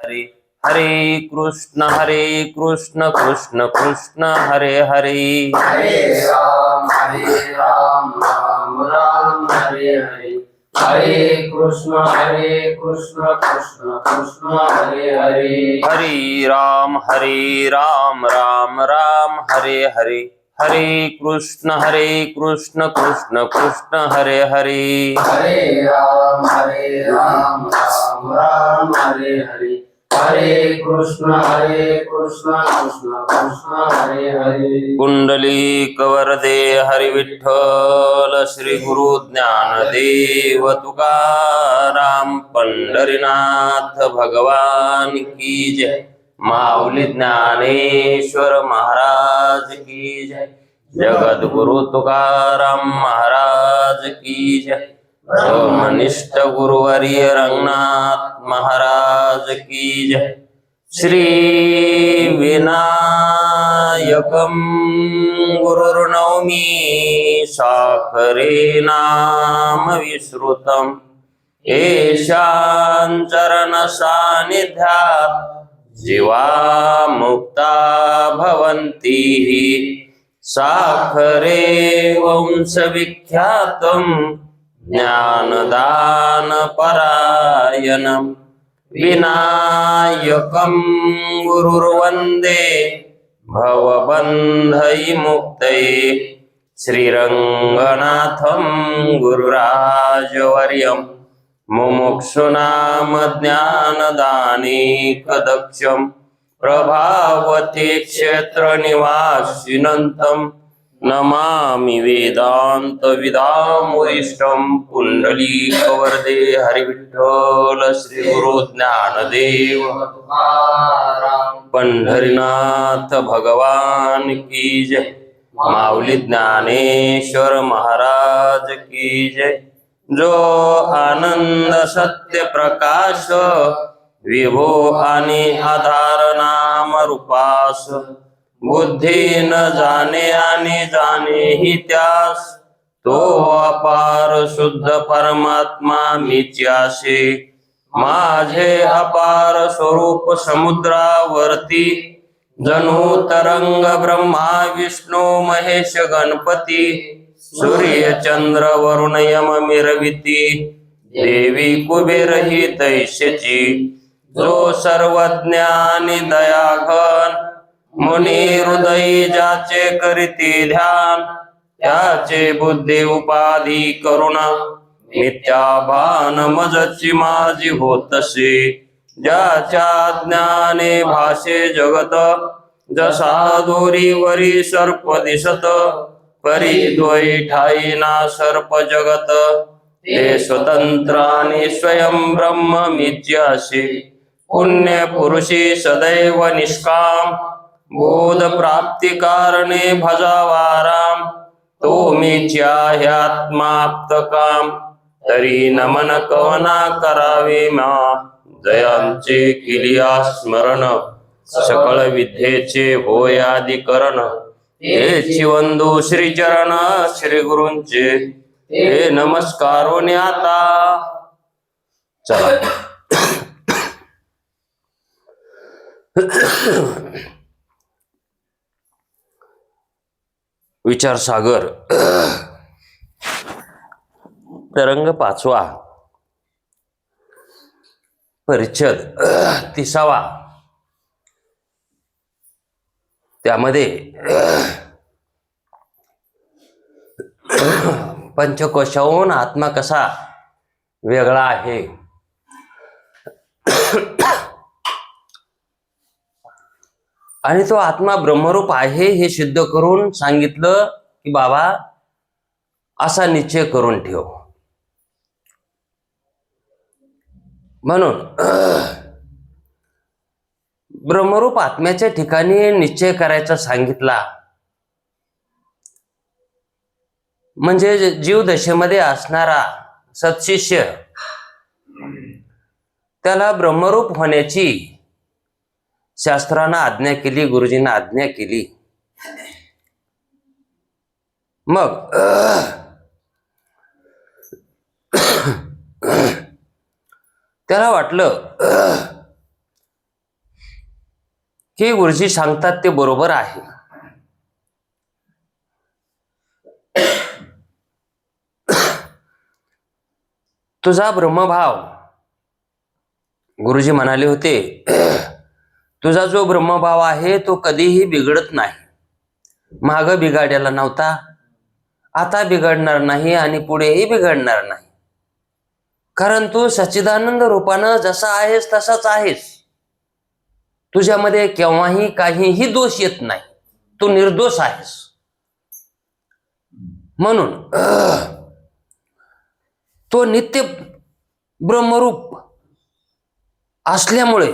हरे कृष्ण कृष्ण कृष्ण हरे हरे राम राम राम हरे हरे कृष्ण कृष्ण कृष्ण हरे हरे हरे राम राम राम हरे हरे कृष्ण कृष्ण कृष्ण हरे हरे राम राम राम हरे हरे कृष्ण कृष्ण कृष्ण हरे हरे कुंडलिक वरदे हरि विठ्ठल श्री गुरु ज्ञानदेव तुकाराम पंढरीनाथ भगवान की जय माऊली ज्ञानेश्वर महाराज की जय जगद्गुरु तुकाराम महाराज की जय ब्रह्मनिष्ठ गुरुवर्य रंगनाथ महाराज की जय श्री विनायकं गुरुर्नौमि साखरे नाम विश्रुतम् येषां चरण सान्निध्यात् जीवा मुक्ता भवन्ति साखरे वंशविख्यातं ज्ञानदान परायणम् विनायकं गुरुर्वन्दे भवबन्धविमुक्तये श्रीरङ्गनाथं गुरुराजवर्यं मुमुक्षूणां ज्ञानदानेकदक्षं प्रभावते क्षेत्रनिवासिनं नमामि वेदांत विदामुदिष्टं पुंडलीकवरदे हरिविठ्ठल श्री गुरु ज्ञानदेव पंढरीनाथ भगवान की जय माऊली ज्ञानेश्वर महाराज की जय जो आनंद सत्य प्रकाश विभो आणि आधार नाम रूपास बुद्धी न जाणे आणि जाणे ही त्यास तो अपार शुद्ध परमात्मा मीच्याशी माझे अपार स्वरूप समुद्रावरती जणू तरंग ब्रह्मा विष्णू महेश गणपती सूर्य चंद्र वरुण यम मिरविती देवी कुबेर ही तैशची जो सर्वज्ञानी दयाघन मुनी हृदयी ज्याचे करीती ध्यान त्याचे बुद्धी उपाधी करुणा मिथ्या भान मजची माझी होतसे ज्याच्या ज्ञाने भाषे जगत जसा दोरीवरी सर्प दिसत परी द्वै ठाई ना सर्प जगत ते स्वतंत्र आणि स्वयं ब्रह्म मिथ्याशी पुण्य पुरुषी सदैव निष्काम बोध प्राप्ती कारणे भजावा राम तो ह्यात्माप्त काम तरी नमन कवना करावे मा जयांचे किलिया स्मरण सकळ विद्येचे होयादिकरण हेची वंदू श्री चरण श्री गुरूंचे हे नमस्कार आता चला विचार सागर तरंग 5वा परिच्छेद 30वा त्यामध्ये पंचकोशाहून आत्मा कसा वेगळा आहे आणि तो आत्मा ब्रह्मरूप आहे हे सिद्ध करून सांगितलं की बाबा असा निश्चय करून ठेव. म्हणून ब्रह्मरूप आत्म्याच्या ठिकाणी निश्चय करायचा सांगितला म्हणजे जीवदशेमध्ये असणारा सत्शिष्य त्याला ब्रह्मरूप होण्याची शास्त्रानं आज्ञा केली, गुरुजींना आज्ञा केली. मग त्याला वाटलं हे गुरुजी सांगतात ते बरोबर आहे. तुझा ब्रह्मभाव, गुरुजी म्हणाले होते, तुझा जो ब्रह्मभाव आहे तो कधीही बिघडत नाही. माग बिघाडायला नव्हता, आता बिघडणार नाही आणि पुढेही बिघडणार नाही. कारण तू सच्चिदानंद रूपानं जसा आहेस तसाच आहेस. तुझ्यामध्ये केव्हाही काहीही दोष येत नाही. तू निर्दोष आहेस. म्हणून तो नित्य ब्रह्मरूप असल्यामुळे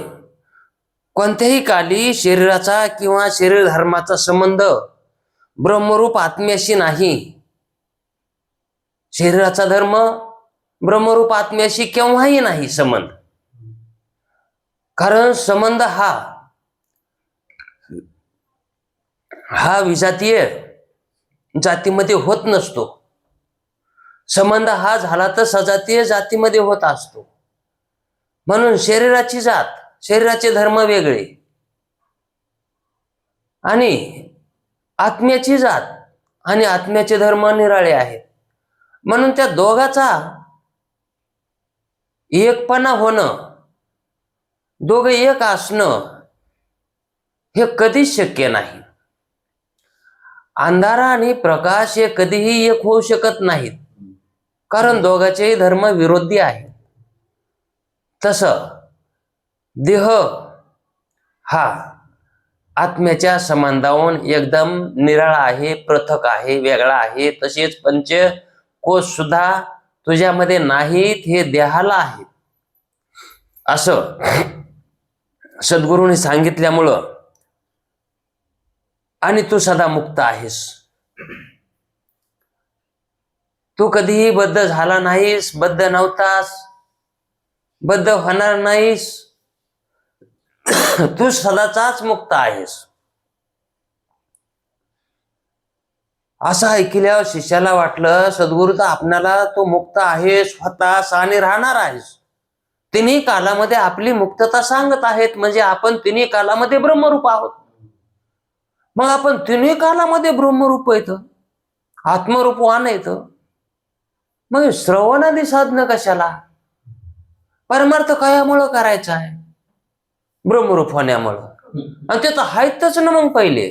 कोणत्याही काली शरीराचा किंवा शरीर धर्माचा संबंध ब्रह्मरूप आत्म्याशी नाही. शरीराचा धर्म ब्रह्मरूप आत्म्याशी केव्हाही नाही संबंध. कारण संबंध हा विजातीय जातीमध्ये होत नसतो. संबंध हा झाला तर सजातीय जातीमध्ये होत असतो. म्हणून शरीराची जात, शरीराचे धर्म वेगळे आणि आत्म्याची जात आणि आत्म्याचे धर्म निराळे आहेत. म्हणून त्या दोघाचा एकपणा होणं, दोघं एक असणं हे कधीच शक्य नाही. अंधारा आणि प्रकाश हे कधीही एक होऊ शकत नाहीत, कारण दोघांचेही धर्म विरोधी आहेत. तसं देह हा आत्म्याच्या संबंधावून एकदम निराळा आहे, पृथक आहे, वेगळा आहे. तसेच पंचकोश सुद्धा तुझ्यामध्ये नाहीत, हे देहाला आहेत. असं सद्गुरूंनी सांगितल्यामुळं आणि तू सदा मुक्त आहेस. तू कधीही बद्ध झाला नाहीस, बद्ध नव्हतास, बद्ध होणार नाहीस. तू सदाचाच मुक्त आहेस. असं ऐकल्यावर शिष्याला वाटलं, सद्गुरू तर आपणाला तो मुक्त आहेस, होतास आणि राहणार आहेस. तिन्ही कालामध्ये आपली मुक्तता सांगत आहेत, म्हणजे आपण तिन्ही कालामध्ये ब्रह्मरूप आहोत. मग आपण तिन्ही कालामध्ये ब्रह्मरूप येतं, आत्मरूपवान येतं. मग श्रवणादी साधनं कशाला? परमार्थ कयामुळं करायचा आहे? ब्रह्मरूप होण्यामुळं. आणि ते तर आहेतच ना. मग पहिले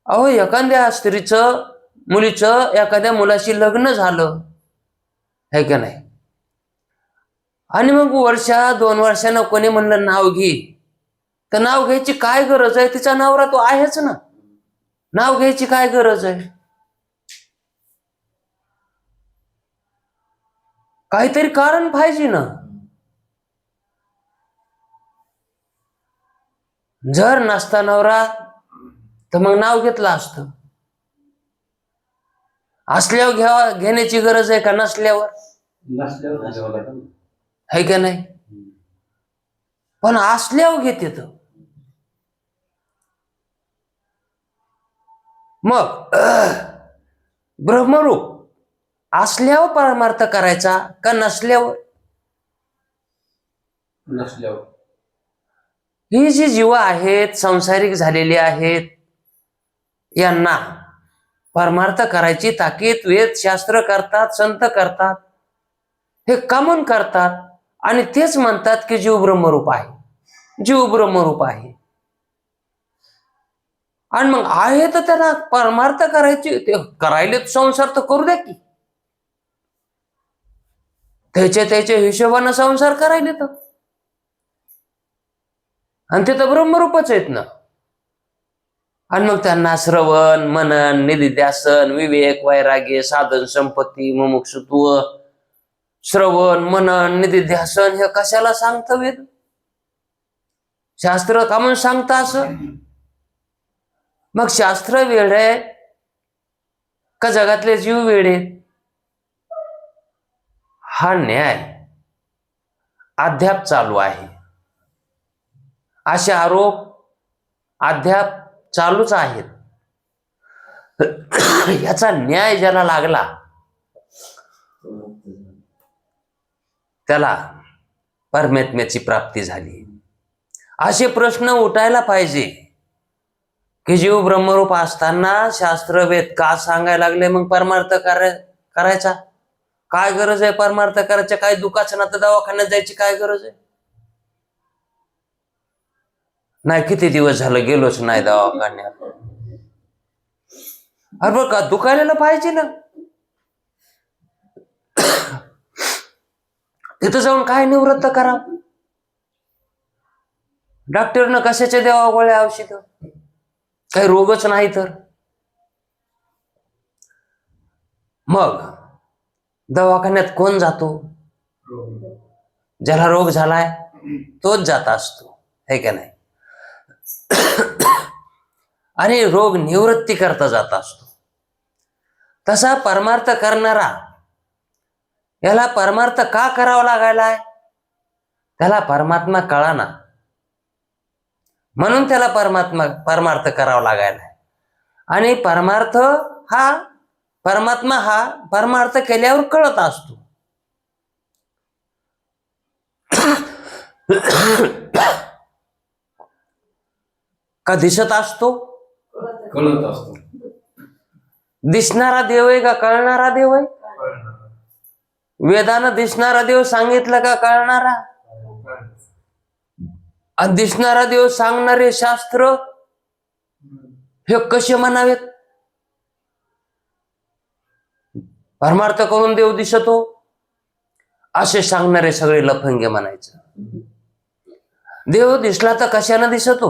अहो, एखाद्या स्त्रीचं, मुलीचं एखाद्या मुलाशी लग्न झालं है का नाही, आणि मग वर्षा 2 वर्षानं कोणी म्हणलं नाव घे, तर नाव घ्यायची काय गरज आहे? तिचा नवरा तो आहेच ना. नाव घ्यायची काय गरज आहे? काहीतरी कारण पाहिजे ना. जर नसता नवरा तर मग नाव घेतलं असतं. असल्यावर घेण्याची गरज आहे का नसल्यावर? है का नाही? पण असल्यावर घेते. तर मग ब्रह्मरूप असल्यावर परमार्थ करायचा का नसल्यावर? नसल्यावर. ही जी जीव आहेत, संसारिक झालेली आहेत, यांना परमार्थ करायची ताकीद वेद शास्त्र करतात, संत करतात. हे कामून करतात आणि तेच म्हणतात की जीव ब्रह्मरूप आहे, जीव ब्रह्मरूप आहे. आणि मग आहे तर त्याला परमार्थ करायची, ते करायले संसार तर करू द्या की. त्याच्या हिशोबानं संसार करायले तर, आणि ते तर ब्रह्मरूपच आहेत ना. आणि मग त्यांना श्रवण, मनन, निधिध्यासन, विवेक, वैराग्य, साधन संपत्ती, मुमुक्षुत्व, श्रवण, मनन, निधिध्यासन हे कशाला सांगतं वेद? शास्त्र का म्हणून सांगतं असं? मग शास्त्र वेडे का जगातले जीव वेडे? हा न्याय अद्याप चालू आहे. असे आरोप अद्याप चालूच आहेत. याचा न्याय ज्याला लागला त्याला परमात्म्याची प्राप्ती झाली. असे प्रश्न उठायला पाहिजे की जीव ब्रह्मरूप असताना शास्त्र वेद का सांगायला लागले, मग परमार्थ करायचा काय गरज आहे? परमार्थ करायच्या काय दुखाचं ना तर दवाखान्यात जायची काय गरज आहे? नाही, किती दिवस झालं गेलोच नाही दवाखान्यात. अरे बरं का, दुखायला पाहिजे ना. तिथं जाऊन काय निवृत्त करा? डॉक्टरनं कशाच्या द्यावा गोळ्या औषध? काही रोगच नाही तर मग दवाखान्यात कोण जातो? ज्याला रोग झालाय तोच जात असतो, हे का नाही? आणि रोग निवृत्ती करता जात असतो. तसा परमार्थ करणारा, याला परमार्थ का करावा लागायलाय? त्याला परमात्मा कळाना म्हणून त्याला परमार्थ करावा लागायलाय. आणि परमात्मा हा परमार्थ केल्यावर कळत असतो. का दिसत असतो? कळत असतो. दिसणारा देव आहे का कळणारा देव आहे? वेदानं दिसणारा देव सांगितलं का कळणारा? आणि दिसणारा देव सांगणारे शास्त्र हे कसे म्हणावेत? परमार्थ करून देव दिसतो असे सांगणारे सगळे लफंगे म्हणायचं. देव दिसला तर कशाने दिसतो?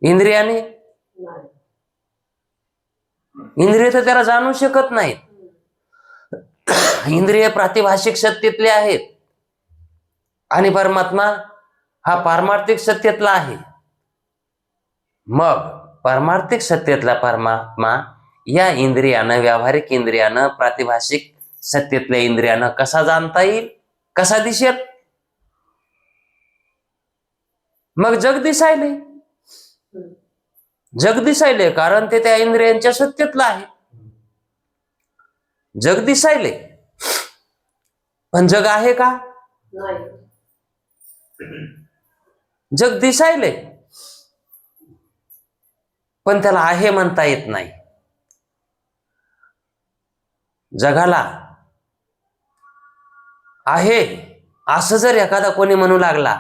इंद्रियाने? इंद्रिय तर त्याला जाणू शकत नाहीत. इंद्रिय प्रातिभाषिक सत्तेतले आहेत आणि परमात्मा हा पारमार्थिक सत्तेतला आहे. मग पारमार्थिक सत्तेतला परमात्मा या इंद्रियानं, व्यावहारिक इंद्रियानं, प्रातिभाषिक सत्तेतल्या इंद्रियानं कसा जाणता येईल? कसा दिसेल? मग जग दिसायले. जग दिसायले कारण ते त्या इंद्रियांच्या सत्तेतलं आहे. जग दिसायले पण जग आहे का? जग दिसायले पण त्याला आहे म्हणता येत नाही. जगाला आहे असं जर एखादा कोणी म्हणू लागला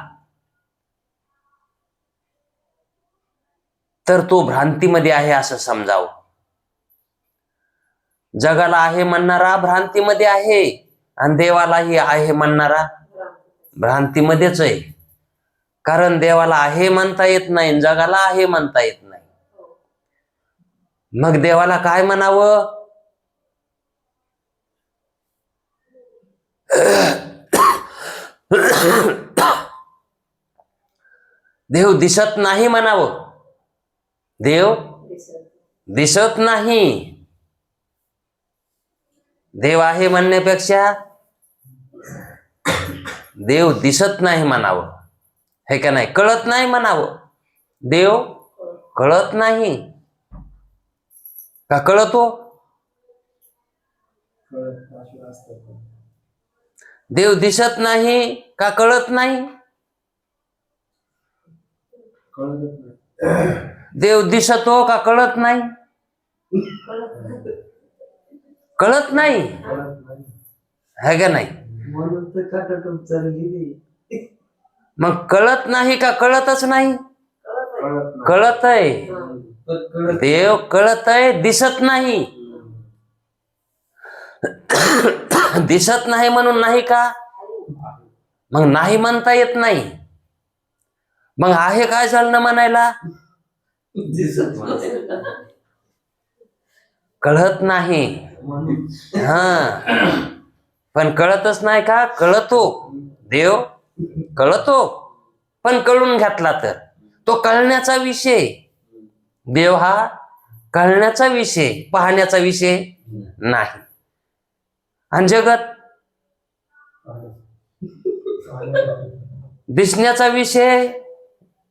तर तो भ्रांतीमध्ये आहे असं समजावं. जगाला आहे म्हणणारा भ्रांतीमध्ये आहे आणि देवालाही आहे म्हणणारा भ्रांतीमध्येच आहे. कारण देवाला आहे म्हणता येत नाही, जगाला आहे म्हणता येत नाही. मग देवाला काय म्हणावं? देव दिसत नाही म्हणावं. देव दिसत नाही. देव आहे म्हणण्यापेक्षा देव दिसत नाही म्हणावं, हे का नाही? कळत नाही म्हणावं. देव कळत नाही का कळतो? देव दिसत नाही का कळत नाही? देव दिसतो का कळत नाही? कळत नाही, है का नाही? मग कळत नाही का कळतच नाही? कळत आहे. देव कळत आहे, दिसत नाही. दिसत नाही म्हणून नाही का? मग नाही म्हणता येत नाही. मग आहे काय झालं ना म्हणायला? कळत नाही. हा, पण कळतच नाही का? कळतो. देव कळतो पण कळून घातला तर तो कळण्याचा विषय. देव हा कळण्याचा विषय, पाहण्याचा विषय नाही. आणि जगत दिसण्याचा विषय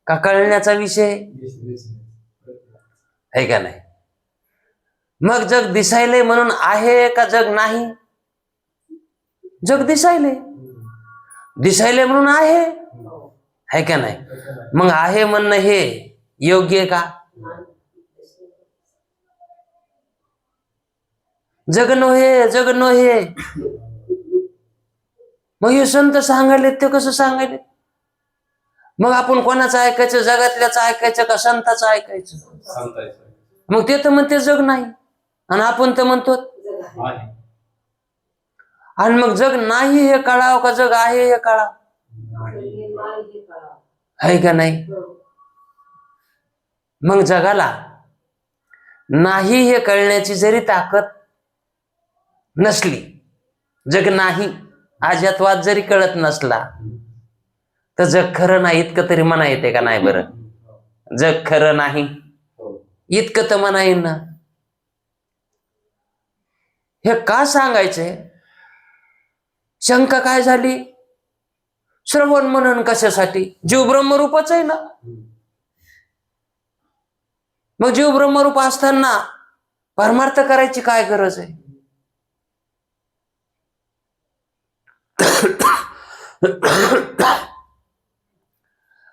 का कळण्याचा विषय, आहे का नाही? मग जग दिसायले म्हणून आहे का जग नाही? जग दिसायले दिसायले म्हणून आहे का नाही? मग आहे म्हणणं हे योग्य आहे का? जग नव्हे. मग हे संत सांगायले ते कसं सांगायले? मग आपण कोणाचं ऐकायचं? जगातल्याच ऐकायचं का संताचं ऐकायचं? मग ते तर म्हणते जग नाही आणि आपण तर म्हणतो. आणि मग जग नाही हे कळावं का जग आहे हे कळावं? आहे का नाही? मग जगाला नाही हे कळण्याची जरी ताकद नसली, जग नाही अजातवाद जरी कळत नसला, तर जग खरं नाही इतकं तरी म्हणा येते का नाही? बरं, जग खरं नाही इतकं तर म्हणा येईल ना. हे का सांगायचंय? शंका काय झाली? श्रवण मनन कशासाठी? जीव ब्रह्मरूपच आहे ना. मग जीव ब्रह्मरूप असताना परमार्थ करायची काय गरज आहे?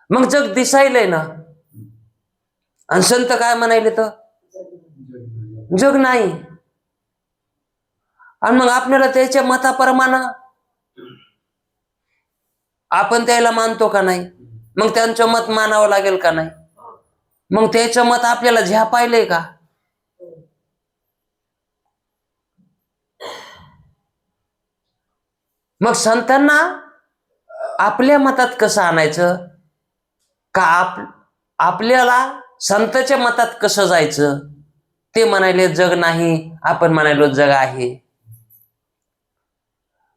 मग जग दिसायलंय ना, आणि संत काय म्हणायले तर जग नाही. आणि मग आपल्याला त्याच्या मताप्रमाणे आपण त्याला मानतो का नाही? मग त्यांचं मत मानावं लागेल का नाही? मग त्याचं मत आपल्याला झ्यापायलंय का? मग संतांना आपल्या मतात कसं आणायचं का आपल्याला संतांच्या मतात कसं जायचं? ते म्हणाले जग नाही, आपण म्हणालो जग आहे.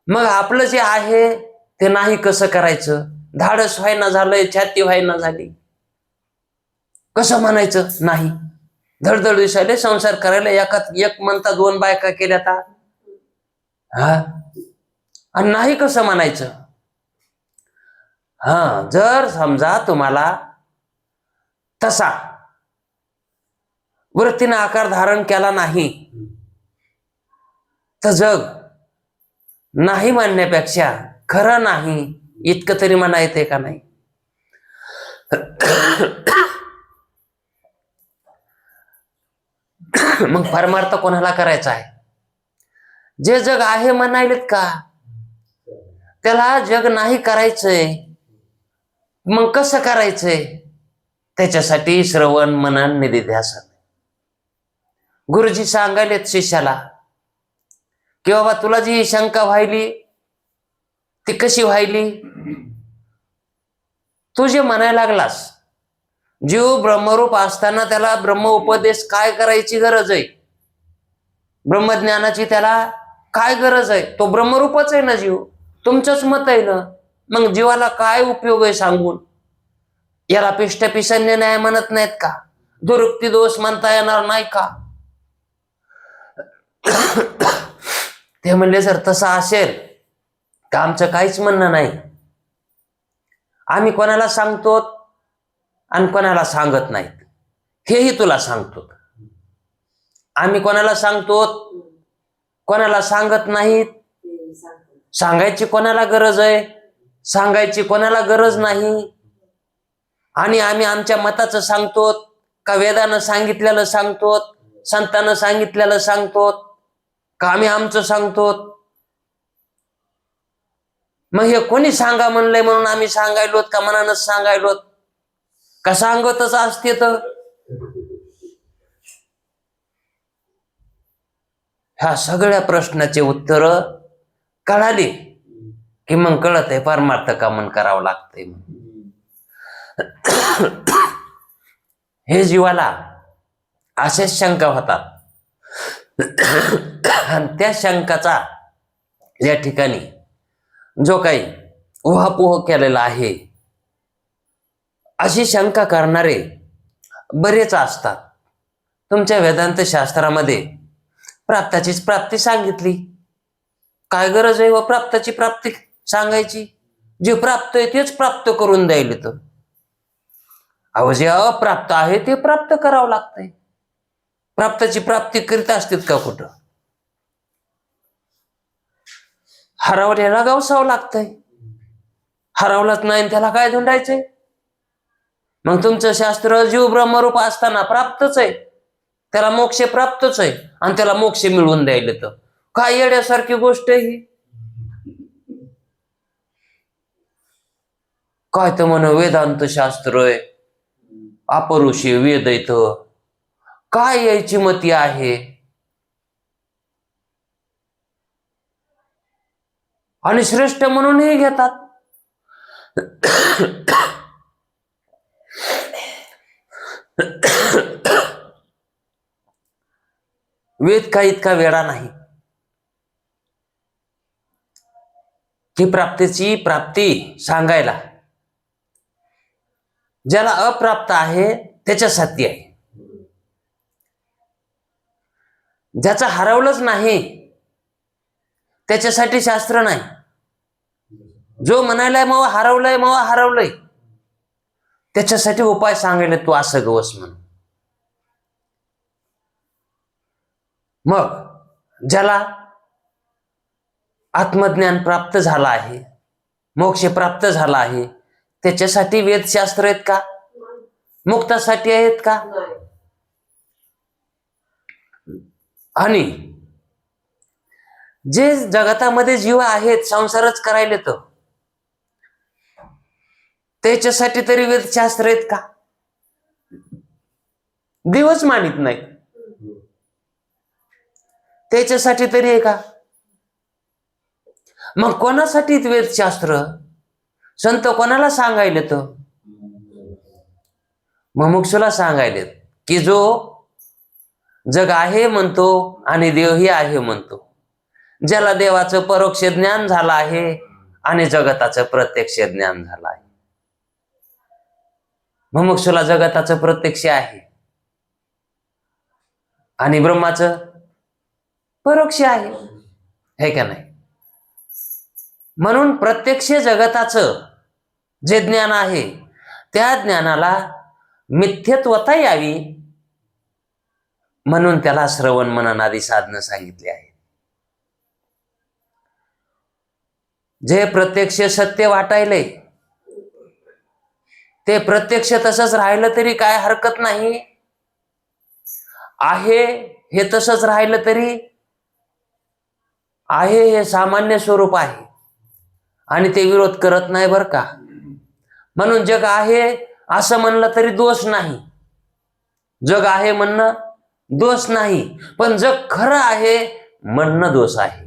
मग आपलं जे आहे ते नाही कसं करायचं? धाडस व्हायना झालंय, छाती व्हायना झाली, कसं म्हणायचं नाही? धडधड दिसायले संसार करायला एक म्हणता 2 बायका केल्या आता, आणि नाही कसं म्हणायचं? जर समजा तुम्हाला तसा वृत्तीने आकार धारण केला नाही, तर जग नाही म्हणण्यापेक्षा खरं नाही इतकं तरी म्हणा येते का नाही? मग परमार्थ कोणाला करायचा आहे? जे जग आहे म्हणायलेत का, त्याला जग नाही करायचंय. मग कसं करायचंय? त्याच्यासाठी श्रवण मनन निधिध्यासन. गुरुजी सांगायलेत शिष्याला की बाबा तुला जी शंका व्हायली ती कशी व्हायली? तू जे म्हणायला लागलास जीव ब्रह्मरूप असताना त्याला ब्रह्म उपदेश काय करायची गरज आहे? ब्रह्मज्ञानाची त्याला काय गरज आहे? तो ब्रह्मरूपच आहे ना जीव, तुमचंच मत आहे ना. मग जीवाला काय उपयोग आहे सांगून? याला पिष्टपिसन्य न्याय म्हणत नाहीत का? दुरुक्ती दोष म्हणता येणार नाही का? ते म्हणले जर तसं असेल तर आमचं काहीच म्हणणं नाही. आम्ही कोणाला सांगतो आणि कोणाला सांगत नाहीत, हेही तुला सांगतो. आम्ही कोणाला सांगतो, कोणाला सांगत नाहीत. सांगायची कोणाला गरज आहे? सांगायची कोणाला गरज नाही. आणि आम्ही आमच्या मताचं सांगतो का वेदानं सांगितलेलं सांगतो, संतानं सांगितलेलं सांगतो का आम्ही आमचं सांगतो? मग हे कोणी सांगा म्हणलंय म्हणून आम्ही सांगायलोत का मनानच सांगायलोत का सांगतच असते? तर ह्या सगळ्या प्रश्नाचे उत्तर कळाली की मग कळत आहे परमार्थ का मन करावं लागतंय. हे जीवाला असेच शंका होतात, आणि त्या शंकाचा या ठिकाणी जो काही उहापोह केलेला आहे, अशी शंका करणारे बरेच असतात. तुमच्या वेदांत शास्त्रामध्ये प्राप्ताचीच प्राप्ती सांगितली. काय गरज आहे व प्राप्ताची प्राप्ती सांगायची? जे प्राप्त आहे तेच प्राप्त करून द्यायला. तर अहो जे अप्राप्त आहे ते प्राप्त करावं लागतंय. प्राप्ताची प्राप्ती करीत असतात का कुठं? हरवलेला गवसावं लागतंय. हरवलाच नाही आणि त्याला काय धुंडायचंय? मग तुमचं शास्त्र जीव ब्रह्मरूप असताना प्राप्तच आहे, त्याला मोक्ष प्राप्तच आहे, आणि त्याला मोक्ष मिळवून द्यायला तर काय येड्यासारखी गोष्ट आहे ही? काय तर म्हण वेदांत शास्त्र आहे, अपऋषी वेद येत, काय यायची मती आहे? आणि श्रेष्ठ म्हणूनही घेतात. वेद काही इतका वेडा नाही की प्राप्तीची प्राप्ती सांगायला. ज्याला अप्राप्त आहे त्याच्यासाठी आहे. ज्याचं हरवलंच नाही त्याच्यासाठी शास्त्र नाही. जो म्हणायलाय मग हरवलंय, मग हरवलंय, त्याच्यासाठी उपाय सांगायला तू असं गवस म्हणून. मग ज्याला आत्मज्ञान प्राप्त झाला आहे, मोक्ष प्राप्त झाला आहे, त्याच्यासाठी वेदशास्त्र आहेत का? मुक्तासाठी आहेत का? आणि जे जगतामध्ये जीव आहेत संसारच करायला तर त्याच्यासाठी तरी वेदशास्त्र आहेत का? देवच मानित नाही त्याच्यासाठी तरी आहे का? मग कोणासाठी वेदशास्त्र? संत कोणाला सांगायले तर? मुमुक्षुला सांगायले की जो जग आहे म्हणतो आणि देवही आहे म्हणतो, ज्याला देवाचं परोक्ष ज्ञान झालं आहे आणि जगताचं प्रत्यक्ष ज्ञान झालं आहे. मुमुक्षुला जगताचं प्रत्यक्ष आहे आणि ब्रह्माचं परोक्ष आहे, हे का नाही? म्हणून प्रत्यक्ष जगताचं जे ज्ञान आहे त्या ज्ञानाला मिथ्यत्वता यावी म्हणून त्याला श्रवण मननादी साधनं सांगितली आहे. जे प्रत्यक्ष सत्य वाटायले ते प्रत्यक्ष तसंच राहिलं तरी काय हरकत नाही. आहे हे तसंच राहिलं तरी आहे हे सामान्य स्वरूप आहे आणि ते विरोध करत नाही बर का. म्हणून जग आहे असं म्हणलं तरी दोष नाही, जग आहे म्हणणं दोष नाही, पण जग खरं आहे म्हणणं दोष आहे.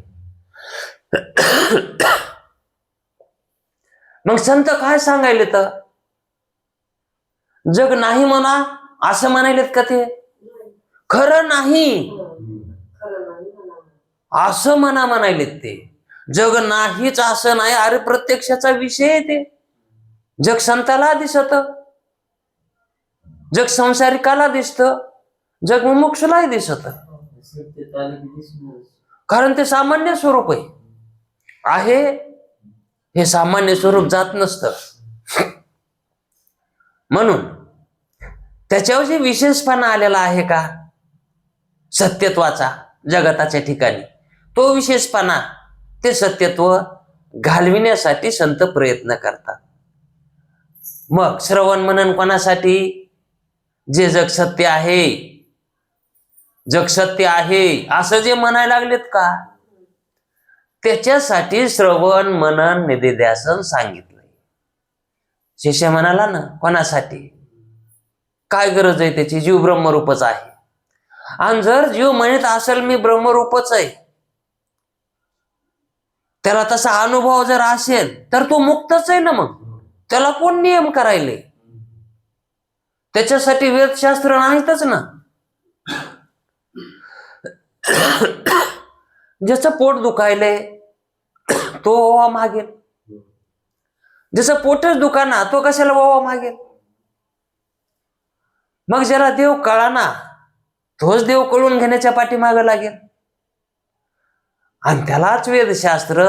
मग संत काय सांगायले तर? जग नाही म्हणा असं म्हणायलेत का? ते खरं नाही असं म्हणायलेत ते. जग नाहीच असं नाही. अरे प्रत्यक्षाचा विषय आहे ते. जग संताला दिसत, जग संसारिकाला दिसत, जग मुमुक्षुलाही दिसत, कारण ते सामान्य स्वरूप आहे. हे सामान्य स्वरूप जात नसतं. म्हणून त्याच्यावर जे विशेषपणा आलेला आहे का सत्यत्वाचा जगताच्या ठिकाणी, तो विशेषपणा ते सत्यत्व घालविण्यासाठी संत प्रयत्न करतात. मग श्रवण मनन कोणासाठी? जे जग सत्य आहे, जग सत्य आहे असं जे म्हणायला लागलेत का त्याच्यासाठी श्रवण मनन निधिध्यासन सांगितलंय. शिष्य म्हणाला ना कोणासाठी? काय गरज आहे त्याची? जीव ब्रह्मरूपच आहे. आणि जर जीव म्हणत असेल मी ब्रह्मरूपच आहे, त्याला तसा अनुभव जर असेल तर तो मुक्तच आहे ना. मग त्याला कोण नियम करायले? त्याच्यासाठी वेदशास्त्र नाहीतच ना. ज्याचं पोट दुखायले तो ओवा मागेल, ज्याचं पोटच दुखाना तो कशाला ओवा मागेल? मग ज्याला देव कळाना तोच देव कळून घेण्याच्या पाठीमागे लागेल. आणि त्यालाच वेदशास्त्र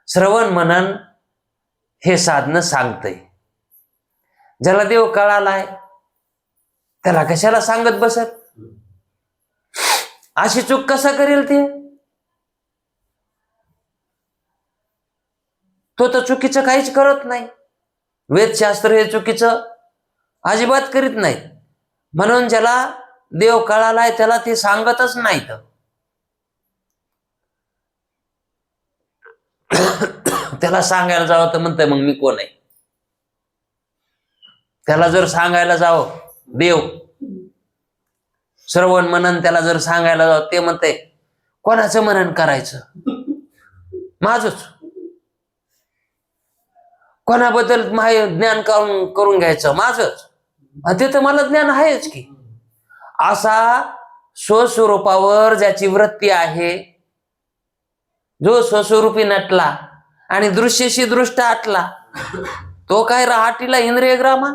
श्रवण मनन हे साधनं सांगतंय. ज्याला देव कळालाय त्याला कशाला सांगत बसत? अशी चूक कसा करेल ते? तो तर चुकीचं काहीच करत नाही. वेदशास्त्र हे चुकीचं अजिबात करीत नाहीत. म्हणून ज्याला देव कळालाय त्याला ते सांगतच नाहीत. त्याला सांगायला जावं तर म्हणतंय मग मी कोण आहे. त्याला जर सांगायला जावं देव श्रवण मनन त्याला जर सांगायला जावं ते म्हणते कोणाचं मनन करायचं, माझच. कोणाबद्दल ज्ञान करून घ्यायचं, माझच. ते तर मला ज्ञान आहेच की. असा स्वस्वरूपावर ज्याची वृत्ती आहे, जो स्वस्वरूपी नटला आणि दृश्यशी दृष्ट आटला, तो काय रहाटीला इंद्रिय ग्रामा,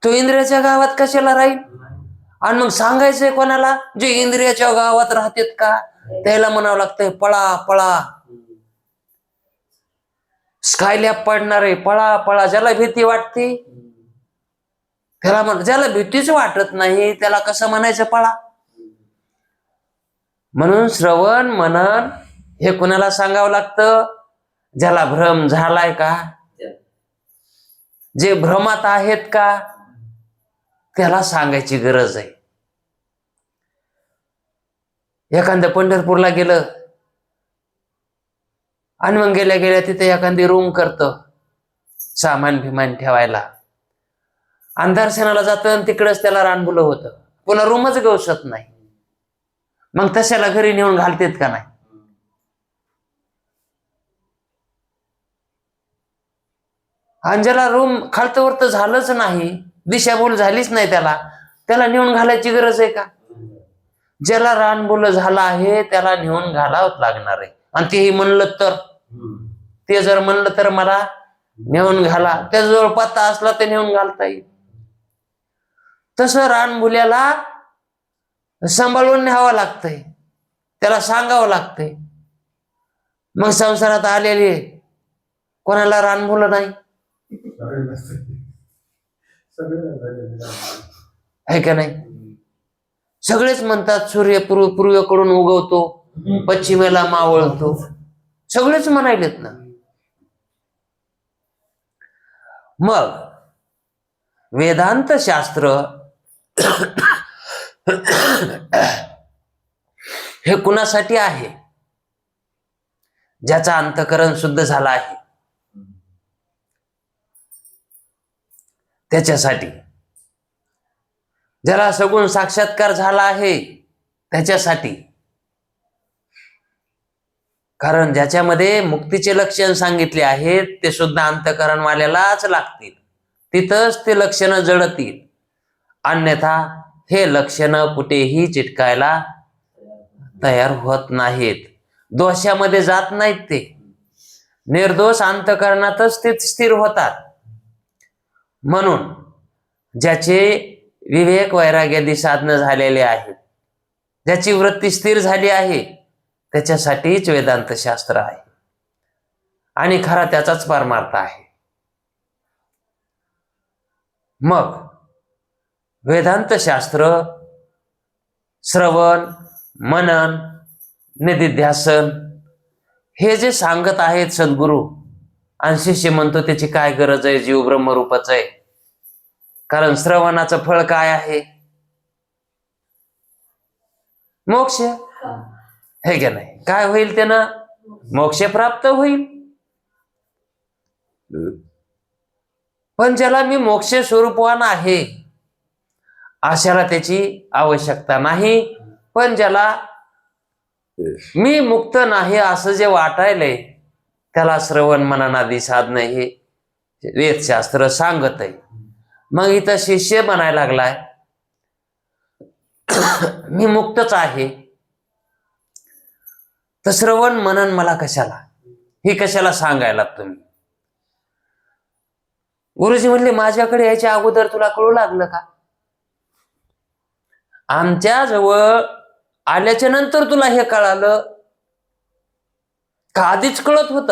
तो इंद्रियाच्या गावात कशाला राहील. आणि मग सांगायचंय कोणाला, जे इंद्रियाच्या गावात राहतेत का त्याला म्हणावं लागतंय पळा पळा. स्कायलॅब पडणारे पळा पळा. ज्याला भीती वाटते त्याला ज्याला भीतीच वाटत नाही त्याला कसं म्हणायचं पळा. म्हणून श्रवण मनन हे कुणाला सांगावं लागतं, ज्याला भ्रम झालाय का, जे भ्रमात आहेत का त्याला सांगायची गरज आहे. एखादं पंढरपूरला गेलं आणि मग गेल्या गेल्या तिथे एखादी रूम करतं सामान भिमान ठेवायला, आणि दर्शनाला जातं आणि तिकडच त्याला रानबुलं होतं, पुन्हा रूमच गवसत नाही. मग तशाला घरी नेऊन घालतेत का नाही. आणि ज्याला रूम खालतवर तर झालंच नाही, दिशाभूल झालीच नाही, त्याला नेऊन घालायची गरज आहे का. ज्याला रानबुल झाला आहे त्याला नेऊन घालावं लागणार आहे. आणि तेही म्हणलं तर, ते जर म्हणलं तर मला नेऊन घाला, त्याजवळ पत्ता असला तर नेऊन घालता येईल. तसं रानबुल्याला सांभाळून न्यावं लागतंय, त्याला सांगावं लागतंय. मग संसारात आलेले कोणाला रानबुलं नाही आहे का नाही. सगळेच म्हणतात सूर्य पूर्वेकडून उगवतो, पश्चिमेला मावळतो, सगळेच म्हणायलेत ना. मग वेदांत शास्त्र हे कुणासाठी आहे, ज्याचा अंतःकरण शुद्ध झाला आहे त्याच्यासाठी, ज्याला सगुण साक्षात्कार झाला आहे त्याच्यासाठी. कारण ज्याच्यामध्ये मुक्तीचे लक्षण सांगितले आहेत ते सुद्धा अंतःकरणवाल्यालाच लागतील, तिथंच ते लक्षणं जळतील. अन्यथा हे लक्षणं कुठेही चिटकायला तयार होत नाहीत, दोषामध्ये जात नाहीत. ते निर्दोष अंतःकरणातच ते स्थिर होतात. म्हणून ज्याचे विवेक वैराग्यादी साधनं झालेले आहेत, ज्याची वृत्ती स्थिर झाली आहे, त्याच्यासाठीच वेदांत शास्त्र आहे आणि खरा त्याचाच परमार्थ आहे. मग वेदांत शास्त्र श्रवण मनन निधिध्यासन हे जे सांगत आहेत सद्गुरू, आणि शिष्य म्हणतो त्याची काय गरज आहे, जीव ब्रह्मरूपच आहे. कारण श्रवणाचं फळ काय आहे, मोक्ष हे का नाही. काय होईल त्यानं, मोक्ष प्राप्त होईल. पण ज्याला मी मोक्ष स्वरूपवान आहे अशाला त्याची आवश्यकता नाही. पण ज्याला मी मुक्त नाही असं जे वाटायलंय त्याला श्रवण मननादी साधन हे वेदशास्त्र सांगत आहे. मग इथं शिष्य म्हणायला लागलाय मी मुक्तच आहे, तर श्रवण मनन मला कशाला, हे कशाला सांगायला तुम्ही. गुरुजी म्हणले माझ्याकडे यायच्या अगोदर तुला कळू लागलं का, आमच्या जवळ आल्याच्या नंतर तुला हे कळालं का, आधीच कळत होत.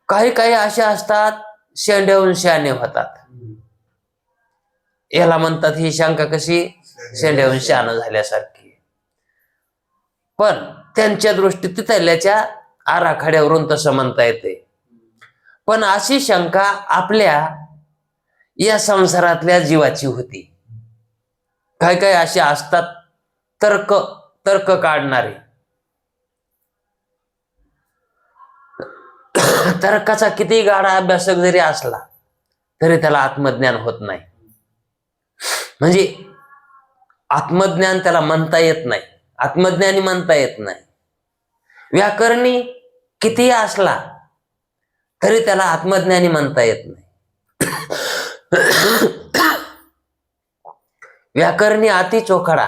काही काही असे असतात शेंड्याहून शहाणे होतात. याला म्हणतात ही शंका कशी, शेंड्याहून शहाणं झाल्यासारखी. पण त्यांच्या दृष्टीत तिथल्याच्या आराखड्यावरून तसं म्हणता येते. पण अशी शंका आपल्या या संसारातल्या जीवाची होती. काय काय असे असतात तर्क तर्क काढणारे. तर्काचा किती गाढा अभ्यासक जरी असला तरी त्याला आत्मज्ञान होत नाही. म्हणजे आत्मज्ञान त्याला म्हणता येत नाही, आत्मज्ञानी म्हणता येत नाही. व्याकरणी कितीही असला तरी त्याला आत्मज्ञानी म्हणता येत नाही. व्याकरणी अति चोखडा,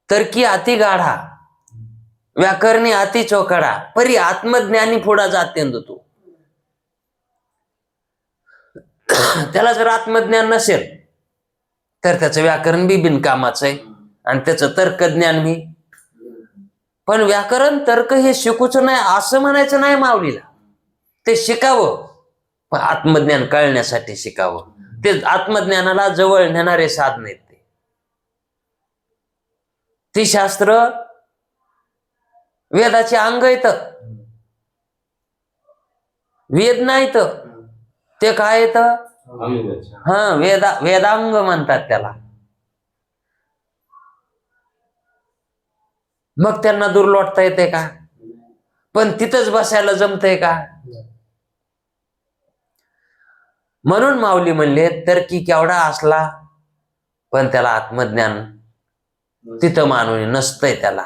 तर्की अति गाढा, व्याकरणी अति चोखडा, परी आत्मज्ञानी पुढा जाते तू. त्याला जर आत्मज्ञान नसेल तर त्याचं व्याकरण बी बिनकामाचं आहे आणि त्याचं तर्कज्ञान बी. पण व्याकरण तर्क हे शिकूच नाही असं म्हणायचं नाही माऊलीला. ते शिकावं, पण आत्मज्ञान कळण्यासाठी शिकावं. ते आत्मज्ञानाला जवळ नेणारे साधन आहेत. ती शास्त्र वेदाचे अंग आहेत. वेद नाहीत ते काय येत? वेदांग म्हणतात त्याला. मग त्यांना दूर लोटता येते का? पण तिथंच बसायला जमतंय का? म्हणून माऊली म्हणले तर्की केवढा असला पण त्याला आत्मज्ञान तिथं मानून नसतंय त्याला.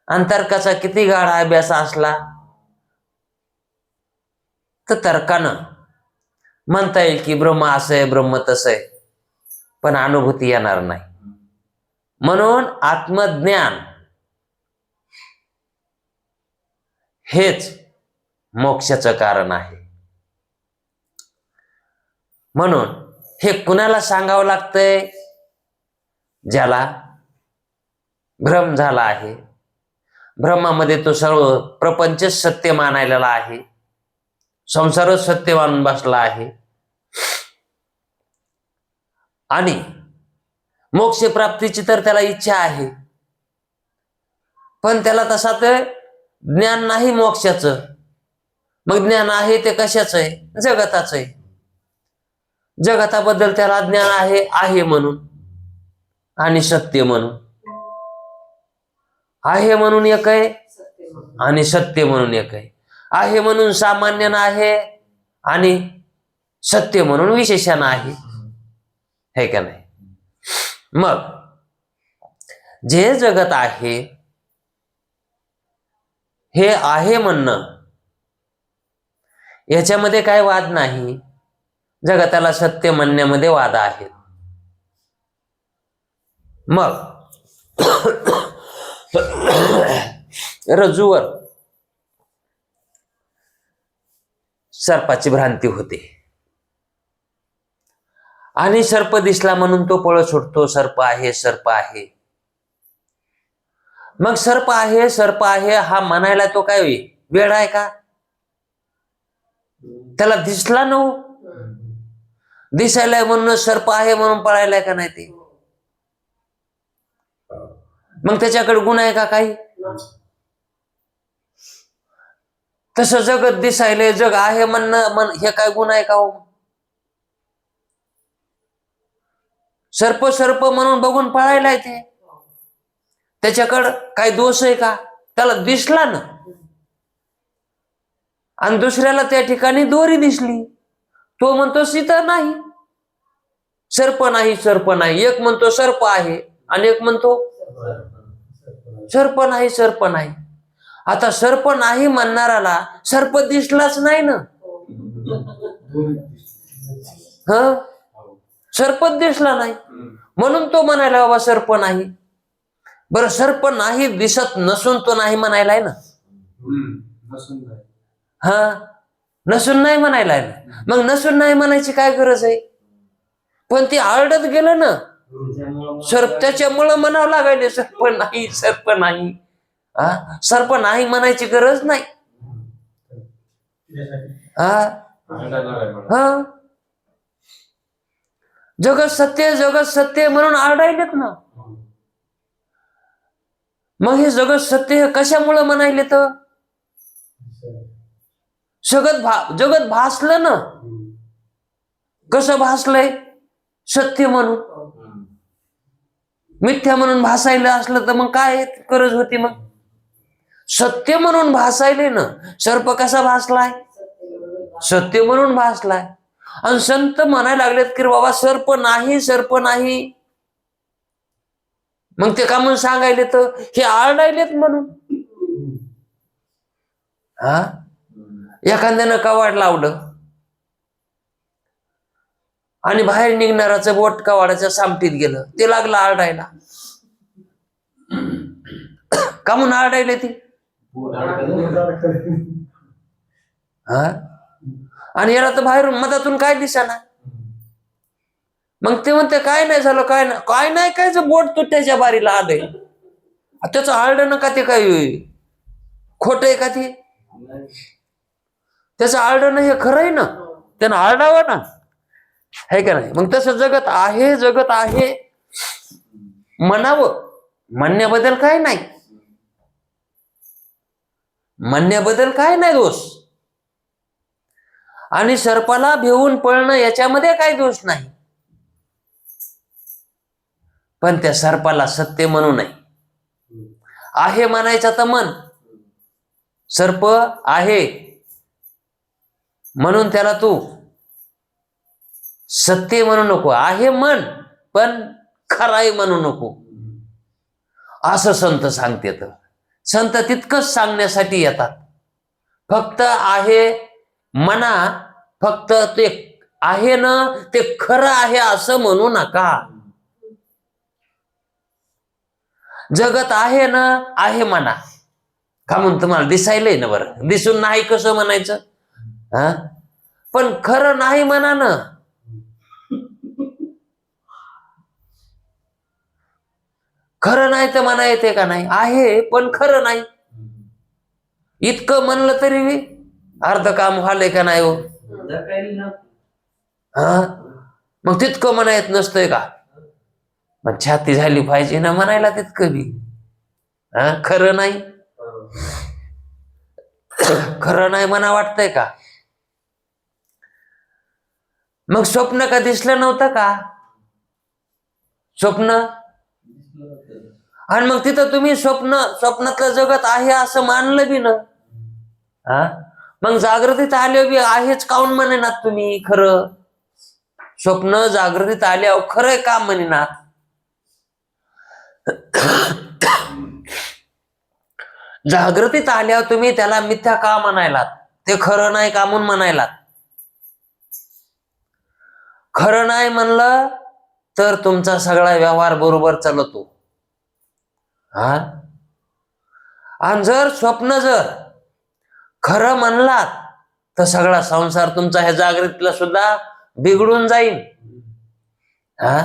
आणि तर्काचा किती गाढा अभ्यास असला तर तर्कानं म्हणता येईल की ब्रह्म असं आहे, ब्रह्म तसं आहे, पण अनुभूती येणार नाही. म्हणून आत्मज्ञान हेच मोक्षाचं कारण आहे. म्हणून हे कुणाला सांगावं लागतंय? ज्याला भ्रम झाला आहे, भ्रमामध्ये तो सर्व प्रपंचच सत्य मानायला आहे, संसारच सत्य मानून बसला आहे आणि मोक्ष प्राप्तीची तर त्याला इच्छा आहे, पण त्याला तसा तर ज्ञान नाही मोक्षाचं. मग ज्ञान आहे ते कशाचं आहे? जगताचं आहे. जगताबद्दल त्याला ज्ञान आहे म्हणून आणि सत्य म्हणून. आहे म्हणून एक आहे आणि सत्य म्हणून एक आहे. आहे म्हणून सामान्यन आहे आणि सत्य म्हणून विशेषण आहे. हे का नाही? मग जे जगत आहे हे आहे म्हणणं याच्यामध्ये काय वाद नाही. जगताला सत्य म्हणण्यामध्ये वाद आहेत. मग रज्जूवर सर्पाची भ्रांती होते आणि सर्प दिसला म्हणून तो पळ सुटतो. सर्प आहे, सर्प आहे. मग सर्प आहे, सर्प आहे हा म्हणायला तो काय वेळ आहे का? त्याला दिसला न दिसायलाय म्हणून सर्प आहे म्हणून पळायलाय का नाही? ते मग त्याच्याकडे गुण आहे का काही? तसं जगत दिसायलंय, जग आहे म्हणणं हे काय गुण आहे का हो? सर्प सर्प म्हणून बघून पळायलाय ते. त्याच्याकडं काय दोष आहे का? त्याला दिसला ना आणि दुसऱ्याला त्या ठिकाणी दोरी दिसली, तो म्हणतो सीता नाही, सर्प नाही, सर्प नाही. एक म्हणतो सर्प आहे आणि एक म्हणतो सर्प नाही, सर्प नाही. आता सर्प नाही म्हणणाराला सर्प दिसलाच नाही ना. सर्पच दिसला नाही म्हणून तो म्हणायला बाबा सर्प नाही. बरं, सर्प नाही दिसत नसून तो नाही म्हणायला आहे ना. नसून नाही म्हणायला आहे ना. मग नसून नाही म्हणायची काय गरज आहे? पण ती आरडत गेलं ना सर्प, त्याच्यामुळं म्हणावं लागायले सर्प नाही, सर्प नाही. सर्प नाही म्हणायची गरज नाही. जगत सत्य, जगत सत्य म्हणून आरडायलेत ना. मग हे जगत सत्य हे कशामुळे म्हणायले तर जगत भासलं ना. कसं भासलंय? सत्य म्हणून. मिथ्या म्हणून भासायला असलं तर मग काय गरज होती? मग सत्य म्हणून भासायले ना. सर्प कसा भासलाय? सत्य म्हणून भासलाय. आणि संत म्हणायला लागलेत की बाबा सर्प नाही, सर्प नाही. मग ते का म्हणून सांगायले तर हे आरडायलेत म्हणून. हा, एखाद्यानं कवाड लावलं आणि बाहेर निघणाराचं बोट कवाडाच्या सामटीत गेलं, ते लागलं आरडायला. का म्हणून आरडायले ती? हा, आणि याला तर बाहेरून मधातून काय दिसेना. मग ते म्हणते काय नाही झालं, काय नाही, काय नाही, काय बोट तुट्याच्या बारीला आलंय. त्याचं आरडणं का ते काय खोट आहे का ते? त्याचं आरडणं हे खरं आहे ना, त्यानं आरडावं ना, है का नाही? मग तसं जगत आहे, जगत आहे म्हणावं, म्हणण्याबद्दल काय नाही, म्हणण्याबद्दल काय नाही दोष. आणि सर्पाला भिवून पळणं याच्यामध्ये काही दोष नाही. पण त्या सर्पाला सत्य म्हणू नये. आहे म्हणायचं तर मन, सर्प आहे म्हणून त्याला तू सत्य म्हणू नको. आहे मन पण खराई म्हणू नको, असं संत सांगते. तर संत तितकंच सांगण्यासाठी येतात. फक्त आहे म्हणा, फक्त ते आहे ना ते खरं आहे असं म्हणू नका. जगत आहे ना, आहे म्हणा. का म्हणून तुम्हाला दिसायलंय ना, बरं दिसून नाही कसं म्हणायचं? हा, पण खरं नाही म्हणा ना. खरं नाही तर म्हणा येते का नाही? आहे पण खरं नाही. इतकं म्हणलं तरी अर्ध काम व्हालंय का नाही हो? हा, मग तितकं म्हणा येत नसतंय का? मग छाती झाली पाहिजे ना म्हणायला तितकं बी. हा, खरं नाही, खरं नाही म्हणा वाटतंय का? मग स्वप्न का दिसलं नव्हतं का? स्वप्न, आणि मग तिथं तुम्ही स्वप्नातलं जगत आहे असं मानलं बी ना. हा, मग जागृतीत आले बी आहेच काऊन म्हणेनात तुम्ही? खरं स्वप्न जागृतीत आल्यावर खरं का म्हणेनात? जागृतीत आल्यावर तुम्ही त्याला मिथ्या का म्हणायलात? ते खरं नाही का म्हणून म्हणायलात? खरं नाही म्हणलं तर तुमचा सगळा व्यवहार बरोबर चालतो. हा, आणि जर स्वप्न जर खरं म्हणलात तर सगळा संसार तुमचा ह्या जागृतीला सुद्धा बिघडून जाईल. हा,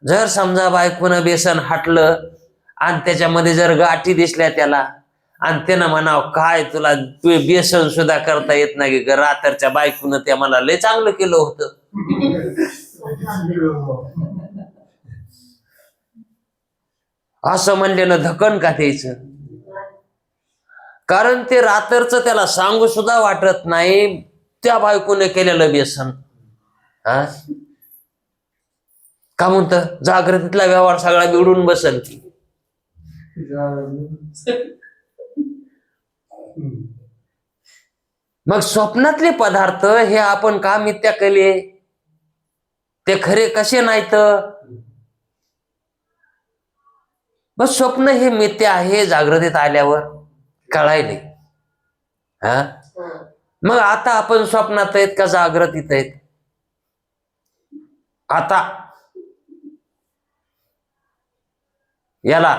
जर समजा बायकोनं बेसन हाटलं आणि त्याच्यामध्ये जर गाठी दिसल्या त्याला, आणि त्यानं म्हणावं काय तुला बेसन सुद्धा करता येत नाही, रात्रच्या बायकोनं त्या मला लय चांगलं केलं होतं. असं म्हणलेलं धकन का द्यायचं? कारण ते रात्रचं त्याला सांगू सुद्धा वाटत नाही त्या बायकोने केलेलं बेसन. हा, का म्हणतं जागृतीतला व्यवहार सगळा बिघडून बसल की. मग स्वप्नातले पदार्थ हे आपण का मिथ्या केले? ते खरे कसे नाहीत? मग स्वप्न हे मिथ्या आहे जागृतीत आल्यावर कळायले. हा, मग आता आपण स्वप्नात आहेत का जागृतीत आहेत? आता याला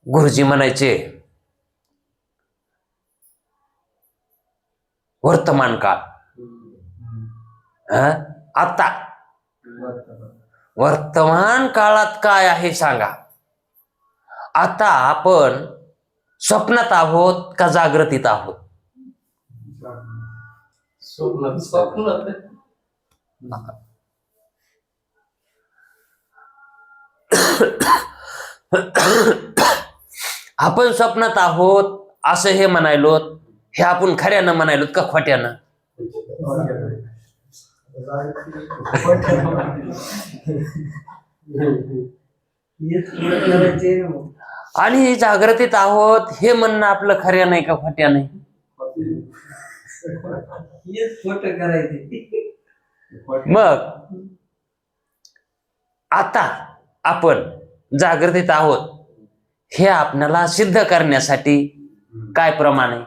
गुरुजी म्हणायचे वर्तमान काळ. आता वर्तमान काळात काय आहे सांगा? आता आपण स्वप्नात आहोत का जागृतीत आहोत? आपण स्वप्नात आहोत असं हे म्हणायलो, हे आपण खऱ्यानं म्हणायलो का खोट्यानं? आणि जागृतीत आहोत हे म्हणणं आपलं खऱ्या नाही का खोट्या नाही? मग आता आपण जागृतीत आहोत हे आपल्याला सिद्ध करण्यासाठी काय प्रमाण आहे?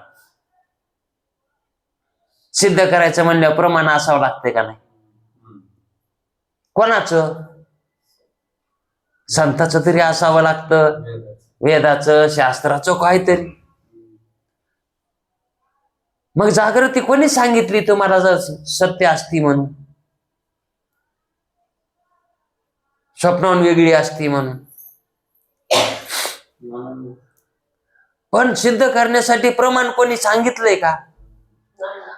सिद्ध करायचं म्हणल्यावर प्रमाण असावं लागतंय का नाही? कोणाचं? संताचं तरी असावं लागतं, वेदाचं, शास्त्राचं, काहीतरी. मग जागृती कोणी सांगितली तुम्हाला जर सत्य असती म्हणून? स्वप्नाहून वेगळी असती म्हणून. पण सिद्ध करण्यासाठी प्रमाण कोणी सांगितलंय का?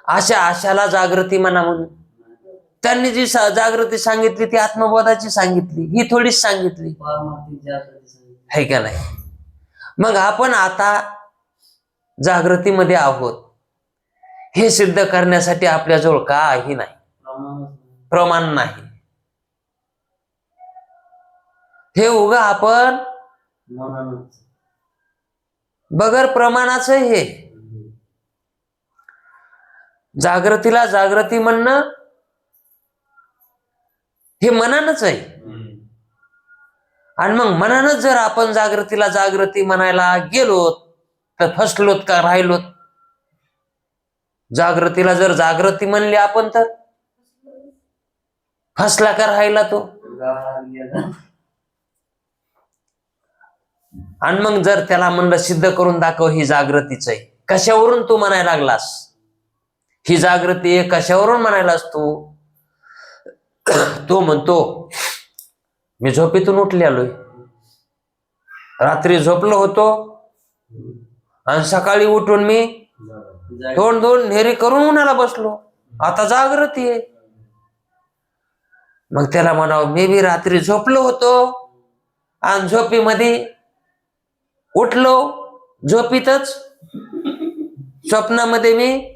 आशाला जागृती म्हणा म्हणून. त्यांनी जी जागृती सांगितली ती आत्मबोधाची सांगितली, ही थोडीच सांगितली है का नाही? मग आपण आता जागृतीमध्ये आहोत हे सिद्ध करण्यासाठी आपल्याजवळ काही नाही, प्रमाण नाही. हे उगा आपण बगर प्रमाणाचं हे जागृतीला जागृती म्हणणं हे मनानच आहे. आणि मग मनानच जर आपण जागृतीला जागृती म्हणायला गेलो तर फसलोत का राहिलोत? जागृतीला जर जागृती म्हणली आपण तर फसला का राहिला तो? आणि मग जर त्याला म्हणलं सिद्ध करून दाखव ही जागृतीच आहे, कशावरून तू म्हणायला लागलास ही जागृती आहे? कशावरून म्हणायलास तू? तो म्हणतो मी झोपेतून उठलेलोय, रात्री झोपलो होतो आणि सकाळी उठून मी तोंड धुवून नेरी करून उन्हाला बसलो, आता जागृती आहे. मग त्याला म्हणावं मी बी रात्री झोपलो होतो आणि झोपीमध्ये उठलो, झोपीतच स्वप्नामध्ये मी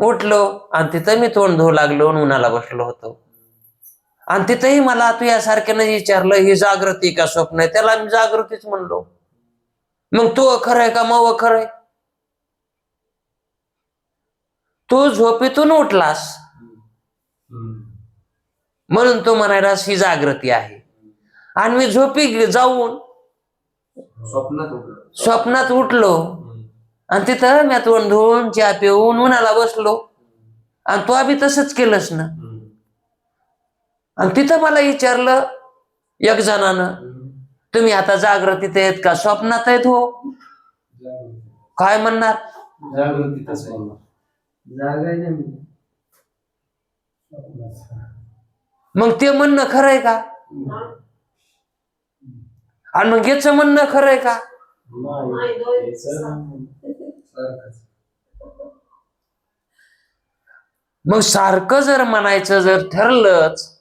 उठलो आणि तिथं मी तोंड धुवू लागलो आणि उन्हाला बसलो होतो. आणि तिथंही मला तू यासारख्यानं विचारलं ही जागृती का स्वप्न आहे? त्याला मी जागृतीच म्हणलो. मग तू खरंय का मग खरंय? तू झोपेतून उठलास म्हणून तू म्हणायलास ही जागृती आहे, आणि मी झोपी जाऊन स्वप्नात उठलो आणि तिथं मी तोंड धुवून चहा पिऊन उन्हाला बसलो आणि तू बी तसंच केलंस ना. आणि तिथं मला विचारलं एक जणानं तुम्ही आता जागृतीत आहेत का स्वप्नात आहेत? हो, काय म्हणणार? मग ते म्हणणं खरंय का? आणि मग याच म्हणणं खरंय का? मग सारखं जर म्हणायचं जर ठरलंच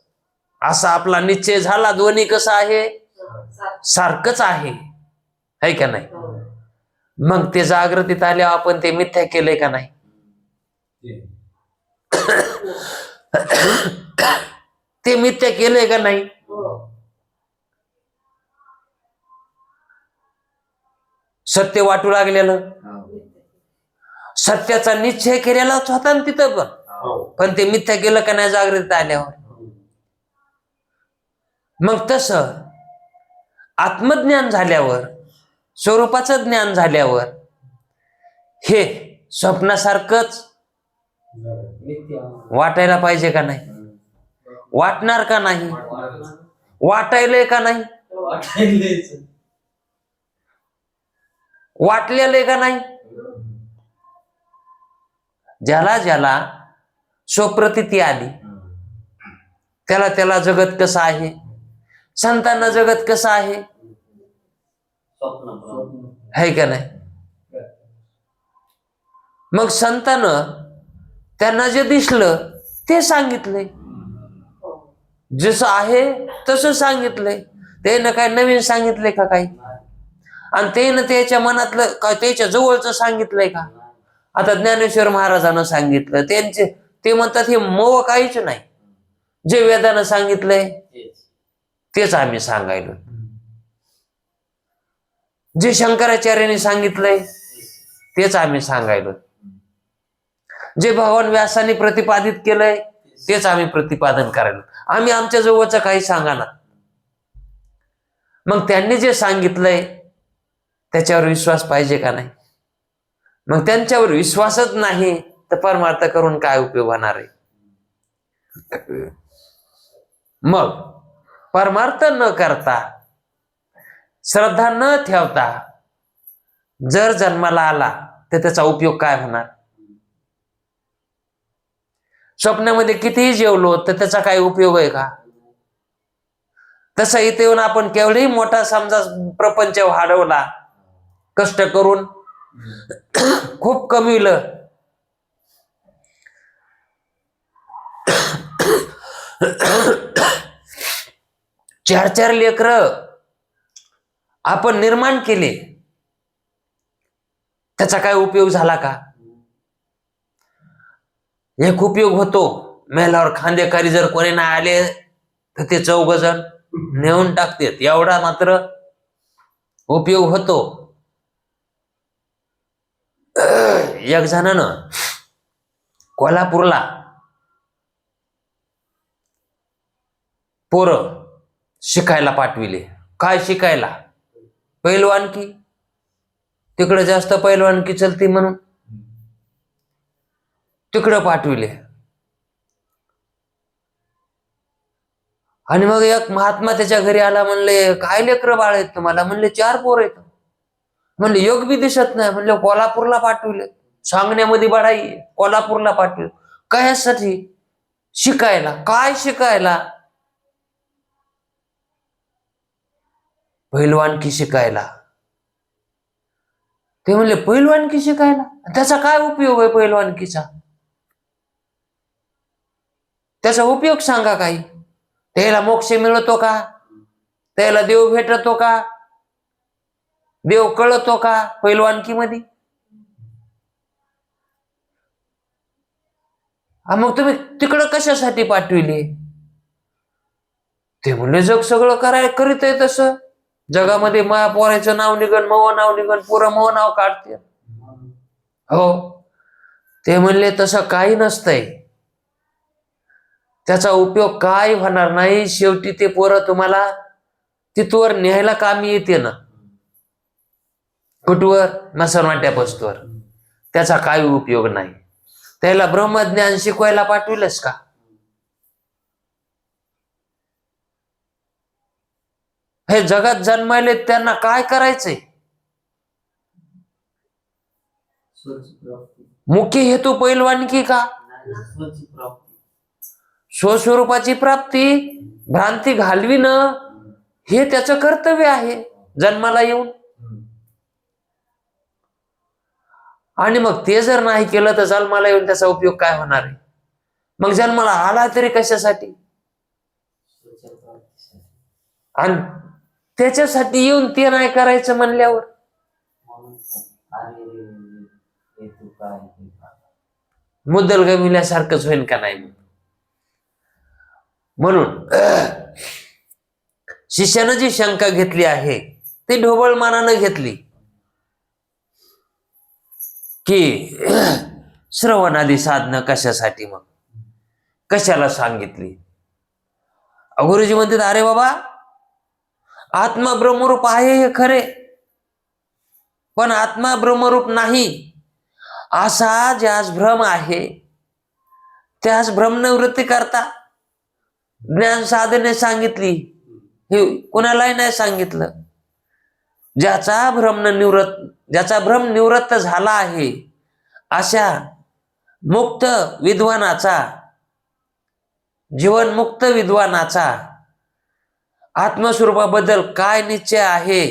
असा आपला निश्चय झाला, दोन्ही कसं आहे? सारखंच आहे है का नाही? मग ते जागृतीत आल्यावर आपण ते मिथ्या केलंय का नाही? ते मिथ्या केलंय का नाही? सत्य वाटू लागलेलं, सत्याचा निश्चय केलेलाच होता ना तिथं, पण ते मिथ्या केलं का नाही जागृतीत आल्यावर? मग तसं आत्मज्ञान झाल्यावर, स्वरूपाचं ज्ञान झाल्यावर हे स्वप्नासारखंच वाटायला पाहिजे का नाही? वाटणार का नाही? वाटायलंय का नाही? वाटलेलं का नाही? ज्याला ज्याला स्वप्रतीती आली त्याला त्याला जगत कसं आहे, संतांना जगत कसं आहे है का नाही? मग संतानं त्यांना जे दिसलं ते सांगितलंय, जसं आहे तसं सांगितलंय. त्यानं काय नवीन सांगितलंय का काही? आणि त्यानं त्याच्या मनातलं काय त्याच्या जवळचं सांगितलंय का? आता ज्ञानेश्वर महाराजांना सांगितलं, त्यांचे ते म्हणतात हे मोह काहीच नाही, जे वेदानं सांगितलंय तेच आम्ही सांगायलो, जे शंकराचार्यांनी सांगितलंय तेच आम्ही सांगायलो, जे भगवान व्यासाने प्रतिपादित केलंय तेच आम्ही प्रतिपादन करायलो. आम्ही आमच्या जवळचं काही सांगाना. मग त्यांनी जे सांगितलंय त्याच्यावर विश्वास पाहिजे का नाही? मग त्यांच्यावर विश्वासच नाही तर परमार्थ करून काय उपयोग होणार आहे? मग परमार्थ न करता, श्रद्धा न ठेवता जर जन्माला आला तर त्याचा उपयोग काय होणार? स्वप्नामध्ये कितीही जेवलो तर त्याचा काही उपयोग आहे का? तसं इथे येऊन आपण केवढही मोठा समजा प्रपंच वाढवला, कष्ट करून खूप कमीलं, चार चार लेकरं आपण निर्माण केले, त्याचा काय उपयोग झाला का? एक उपयोग होतो, मेल्यावर खांदेकरी जर कोणी नाही आले तर ते 4 जण नेऊन टाकतात, एवढा मात्र उपयोग होतो. एक जणानं कोल्हापूरला पोरं शिकायला पाठविले. काय शिकायला? पैलवानकी. तिकडे जास्त पैलवानकी चलती म्हणून तिकडं पाठविले. आणि मग एक महात्मा त्याच्या घरी आला, म्हणले काय लेकरं बाळ आहेत तुम्हाला? म्हणले 4 पोरं आहेत. म्हणले योग बी दिसत नाही. म्हणले कोल्हापूरला पाठविले. सांगण्यामध्ये बडाई, कोल्हापूरला पाठविले कशासाठी? शिकायला. काय शिकायला? पैलवानकी शिकायला. ते म्हणले पैलवानकी शिकायला? त्याचा काय उपयोग आहे पैलवानकीचा? त्याचा उपयोग सांगा काही. त्याला मोक्ष मिळतो का? त्याला देव भेटतो का? देव कळतो का पैलवानकी मध्ये? मग तुम्ही तिकडं कशासाठी पाठविले? ते म्हणले जग सगळं करीत आहे तसं. जगामध्ये माया पोराचं नाव निघन, मव नाव निघन, पोरं मव नाव काढते. हो. ते म्हणले तसं काही नसतंय, त्याचा उपयोग काय होणार नाही. शेवटी ते पोरं तुम्हाला तिथवर न्यायला कामी येते ना. कुठवर? मसनवाट्या बसतोवर. त्याचा काही उपयोग नाही. त्याला ब्रह्मज्ञान शिकवायला पाठविलंस का? हे जगात जन्माले त्यांना काय करायचंय? मुख्य हेतू पैलवानकी का? स्वस्वरूपाची प्राप्ती, भ्रांती घालविणं हे त्याचं कर्तव्य आहे जन्माला येऊन. आणि मग ते जर नाही केलं तर जन्माला येऊन त्याचा उपयोग काय होणार आहे? मग जन्माला आला तरी कशासाठी? आणि त्याच्यासाठी येऊन ते नाही करायचं म्हणल्यावर मुद्दल गमिल्यासारखंच होईल का नाही? म्हणून शिष्यानं जी शंका घेतली आहे ती ढोबळ मानानं घेतली की श्रवणादी साधनं कशासाठी, मग कशाला सांगितली? गुरुजी म्हणतात अरे बाबा, आत्मा ब्रह्मरूप आहे हे खरे, पण आत्मा ब्रह्मरूप नाही असा ज्यास भ्रम आहे त्यास भ्रमनिवृत्ती करता ज्ञान साधने सांगितली. हे कोणालाही नाही सांगितलं. ज्याचा भ्रम निवृत्त झाला आहे अशा मुक्त विद्वानाचा, जीवनमुक्त विद्वानाचा आत्मस्वरूपाबद्दल काय निश्चय आहे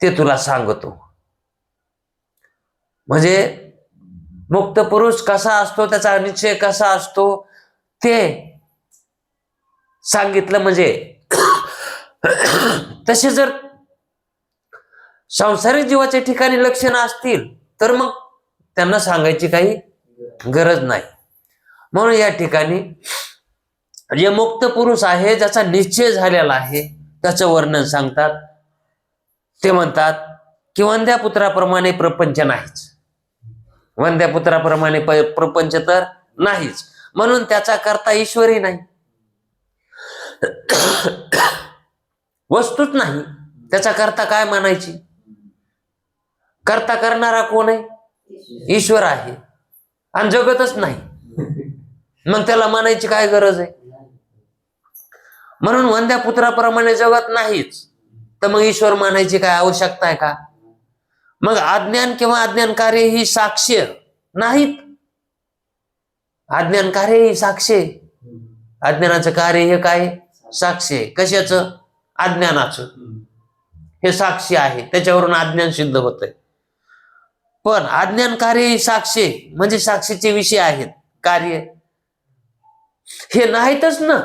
ते तुला सांगतो. म्हणजे मुक्त पुरुष कसा असतो, त्याचा निश्चय कसा असतो ते सांगितलं. म्हणजे तसे जर सांसारिक जीवाच्या ठिकाणी लक्षणं असतील तर मग त्यांना सांगायची काही गरज नाही. म्हणून या ठिकाणी जे मुक्त पुरुष आहे, ज्याचा निश्चय झालेला आहे, त्याचं वर्णन सांगतात. ते म्हणतात की वंद्या पुत्राप्रमाणे प्रपंच नाहीच, वंद्या पुत्राप्रमाणे प्रपंच तर नाहीच, म्हणून त्याचा करता ईश्वरी नाही, वस्तूच नाही, त्याचा करता काय मानायची? करता करणारा कोण आहे? ईश्वर आहे, आणि जगतच नाही, मग त्याला मानायची काय गरज आहे? म्हणून वंद्या पुत्राप्रमाणे जगत नाहीच, तर मग ईश्वर मानायची काय आवश्यकता आहे का? मग अज्ञान किंवा अज्ञान कार्य ही साक्ष्य नाहीत. अज्ञान कार्य ही साक्ष्य, अज्ञानाचं कार्य हे काय? साक्ष्य. कशाचं? अज्ञानाचं. हे साक्षी आहे, त्याच्यावरून अज्ञान सिद्ध होतंय. पण अज्ञान कार्य ही साक्ष्य म्हणजे साक्षीचे विषय आहेत, कार्य हे नाहीतच ना.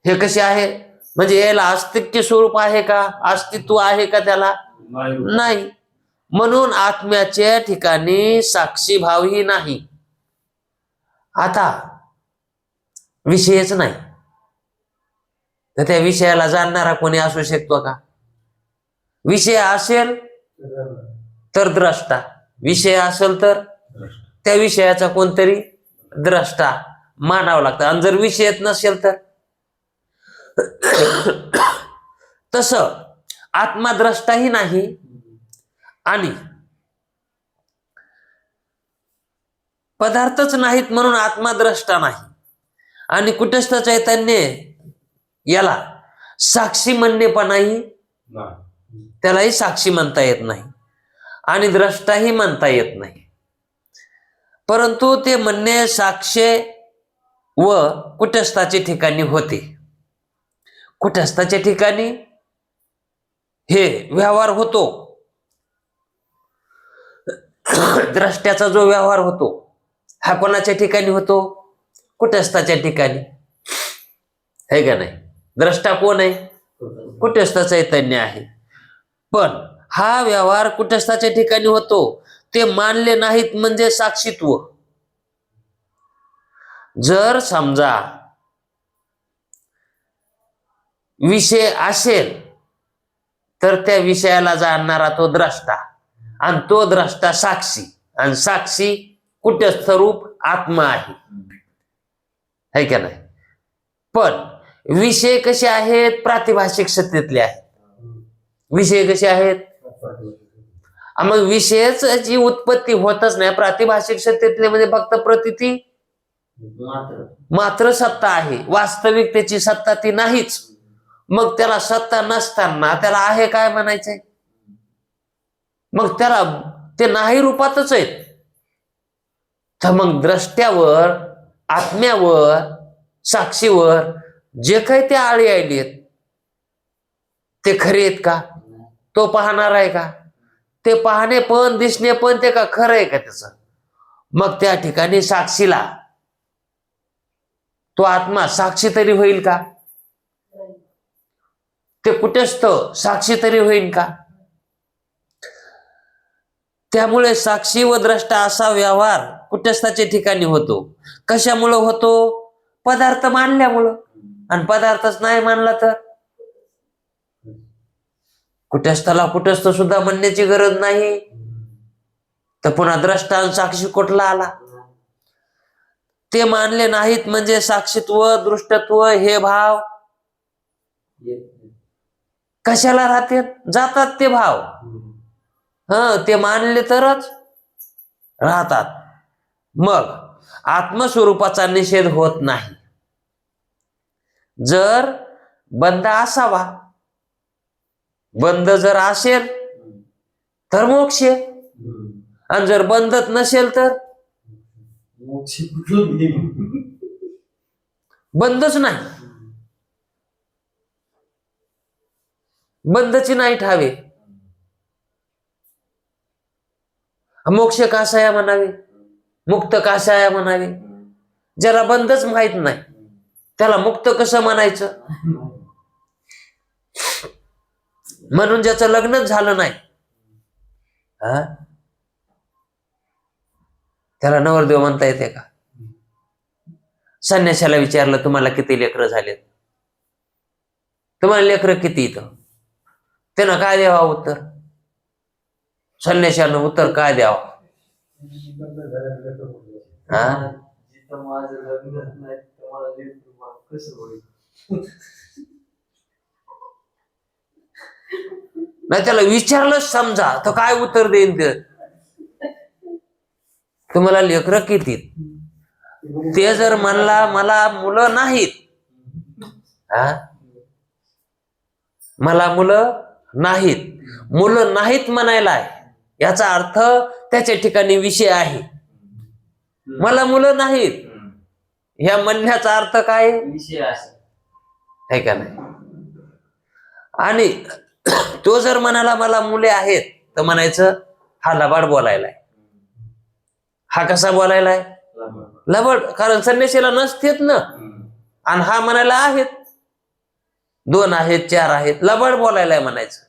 हे कसे आहे? म्हणजे याला अस्तित्व स्वरूप आहे का? अस्तित्व आहे का त्याला? नाही. म्हणून आत्म्याच्या ठिकाणी साक्षी भावही नाही. आता विषयच नाही, तर त्या विषयाला जाणणारा कोणी असू शकतो का? विषय असेल तर द्रष्टा, विषय असेल तर त्या विषयाचा कोणतरी द्रष्टा मानावा लागतं, आणि जर विषयच नसेल तर तसं आत्मा द्रष्टाही नाही आणि पदार्थच नाहीत, म्हणून आत्मा द्रष्टा नाही. आणि कुटस्थ चैतन्य याला साक्षी म्हणणेपणाही, त्यालाही साक्षी म्हणता येत नाही आणि द्रष्टाही म्हणता येत नाही. परंतु ते म्हणणे साक्ष्य व कुटस्थाच्या ठिकाणी होते. कुटस्थाच्या ठिकाणी हे व्यवहार होतो, द्रष्ट्याचा जो व्यवहार होतो हा कोणाच्या ठिकाणी होतो? कुटस्थाच्या ठिकाणी, है का नाही? द्रष्टा कोण आहे? कुटस्थ चैतन्य आहे. पण हा व्यवहार कुटस्थाच्या ठिकाणी होतो, ते मानले नाहीत म्हणजे साक्षीत्व. जर समजा विषय असेल तर त्या विषयाला जाणणारा तो द्रष्टा, आणि तो द्रष्टा साक्षी, आणि साक्षी कुटस्थ रूप आत्मा आहे का नाही? पण विषय कसे आहेत? प्रातिभाषिक सत्तेतले आहेत. विषय कसे आहेत? मग विषयाची उत्पत्ती होतच नाही. प्रातिभाषिक सत्तेतले म्हणजे फक्त प्रतीती मात्र सत्ता आहे, वास्तविक त्याची सत्ता ती नाहीच. मग त्याला सत्ता नसताना त्याला आहे काय म्हणायचंय? मग त्याला ते नाही रूपातच आहेत. तर मग द्रष्ट्यावर, आत्म्यावर, साक्षीवर जे काही ते आळी आली आहेत ते खरे आहेत का? तो पाहणार आहे का? ते पाहणे पण, दिसणे पण, ते का खरं आहे का त्याचं? मग त्या ठिकाणी साक्षीला तो आत्मा साक्षी तरी होईल का? ते कुटस्थ साक्षी तरी होईल का? त्यामुळे साक्षी व द्रष्टा असा व्यवहार कुटस्थाच्या ठिकाणी होतो. कशामुळं होतो? पदार्थ मानल्यामुळं. आणि पदार्थच नाही मानला तर कुटस्थाला कुटस्थ सुद्धा म्हणण्याची गरज नाही, तर पुन्हा द्रष्टा आणि साक्षी कुठला आला? ते मानले नाहीत म्हणजे साक्षीत्व, दृष्टत्व हे भाव कशाला राहते? जातात ते भाव. ते मानले तरच राहतात. मग आत्मस्वरूपाचा निषेध होत नाही. जर बंध असावा, बंध जर असेल तर मोक्ष, आणि जर बंधत नसेल तर बंधच नाही. बंधची नाही ठावे. मोक्ष कासाया म्हणावे, मुक्त कासाया म्हणावे. ज्याला बंधच माहित नाही त्याला मुक्त कसं म्हणायचं? म्हणून ज्याचं लग्नच झालं नाही, हा, त्याला नवरदेव म्हणता येते का? संन्याशाला विचारलं तुम्हाला किती लेकरं झालेत, तुम्हाला लेकरं किती इथं, त्यानं काय द्यावा उत्तर? संन्याशानं उत्तर काय द्यावं? हा, जिथं माझं लग्न नाही तिथं मला लेकरं कसं होईल? नाही त्याला विचारलंच समजा तर काय उत्तर देईन ते? तुम्हाला लेकरं किती? ते जर म्हणला मला मुलं नाहीत, हा, मला मुलं नाहीत, मुलं नाहीत म्हणायला आहे याचा अर्थ त्याच्या ठिकाणी विषय आहे. मला मुलं नाहीत ह्या म्हणण्याचा अर्थ काय विषय आहे का नाही? आणि तो जर म्हणाला मला मुले आहेत तर म्हणायचं हा लबाड बोलायलाय. हा कसा बोलायलाय? लबाड. कारण संन्यासीला नसतेत ना, आणि हा म्हणायला आहेत, 2 आहेत 4 आहेत, लबाड बोलायलाय म्हणायचं.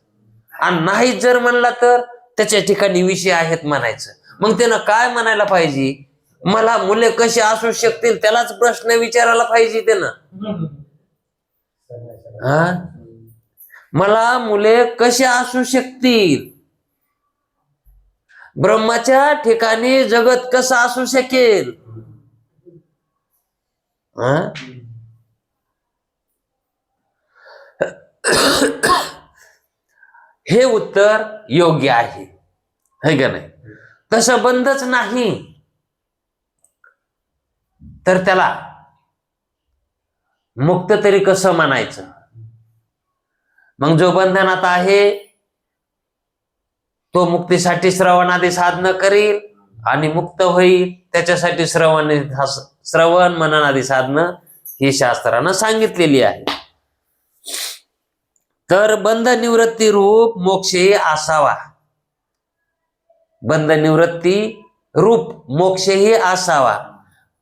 आणि नाही जर म्हणला तर त्याच्या ठिकाणी विषय आहेत म्हणायचं. मग त्यानं काय म्हणायला पाहिजे? मला मुले कशी असू शकतील त्यालाच प्रश्न विचारायला पाहिजे त्यानं. हा, मला मुले कशी असू शकतील, ब्रह्माच्या ठिकाणी जगत कसं असू शकेल? हे उत्तर योग्य आहे का नाही? तसं बंधच नाही तर त्याला मुक्त तरी कसं म्हणायचं? मग जो बंधनात आहे तो मुक्तीसाठी श्रवणादी साधनं करील आणि मुक्त होईल, त्याच्यासाठी श्रवण मननादी साधनं ही शास्त्रानं सांगितलेली आहे. तर बंध निवृत्ती रूप मोक्षही असावा, बंध निवृत्ती रूप मोक्षही असावा.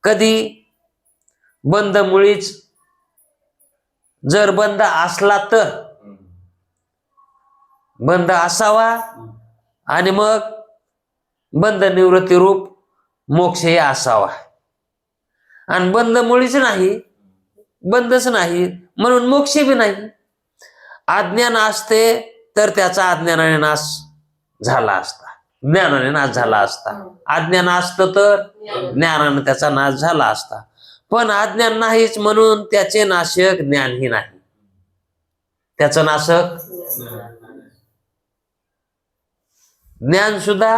कधी? बंध मुळीच जर बंध असला तर बंध असावा, आणि मग बंध निवृत्ती रूप मोक्षही असावा. आणि बंध मुळीच नाही, बंधच नाही म्हणून मोक्ष बी नाही. अज्ञान असते तर त्याचा अज्ञानाने नाश झाला असता, ज्ञानाने नाश झाला असता. अज्ञान असतं तर ज्ञानाने त्याचा नाश झाला असता. पण अज्ञान नाहीच म्हणून त्याचे नाशक ज्ञानही नाही. त्याचं नाशक ज्ञान सुद्धा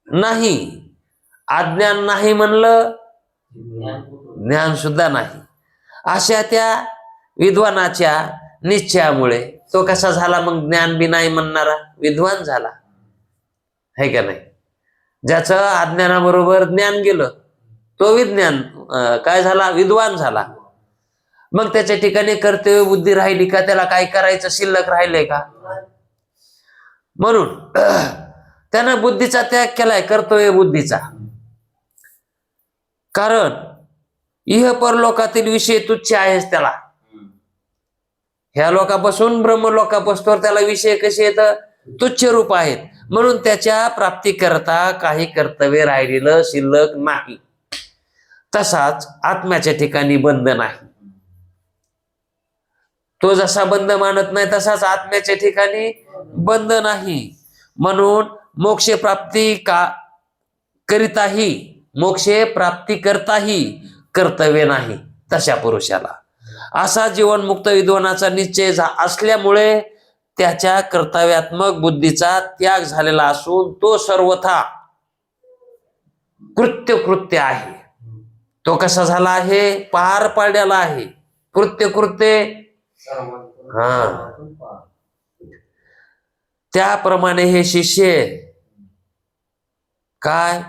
नाही. अज्ञान नाही म्हणलं, ज्ञान सुद्धा नाही. अशा त्या विद्वानाच्या निश्चयामुळे तो कसा झाला? मग ज्ञान बी नाही म्हणणारा विद्वान झाला, है का नाही? ज्याचं अज्ञानाबरोबर ज्ञान गेलं तो विज्ञान काय झाला? विद्वान झाला. मग त्याच्या ठिकाणी कर्तव्य बुद्धी राहिली का? त्याला काय करायचं शिल्लक राहिलंय का? म्हणून त्यानं बुद्धीचा त्याग केलाय, कर्तव्य बुद्धीचा. कारण इह परलोकातील विषय तुच्छ आहेच त्याला. ह्या लोकापासून ब्रह्मलोकापासून त्याला विषय कसे येतं? तुच्छ रूप आहेत. म्हणून त्याच्या प्राप्तीकरता काही कर्तव्य राहिलेलं शिल्लक नाही. तसाच आत्म्याच्या ठिकाणी बंध नाही. तो जसा बंध मानत नाही तसाच आत्म्याच्या ठिकाणी बंध नाही. म्हणून मोक्ष प्राप्ती करिताही, मोक्ष प्राप्ती करताही कर्तव्य नाही तशा पुरुषाला. असा जीवनमुक्त विद्वानाचा निश्चय असल्यामुळे त्याच्या कर्तव्यात्मक बुद्धीचा त्याग झालेला असून तो सर्वथा कृत्य आहे. तो कसा झाला आहे? पार पाडलेला आहे. कृत्य हा. त्याप्रमाणे हे शिष्य काय?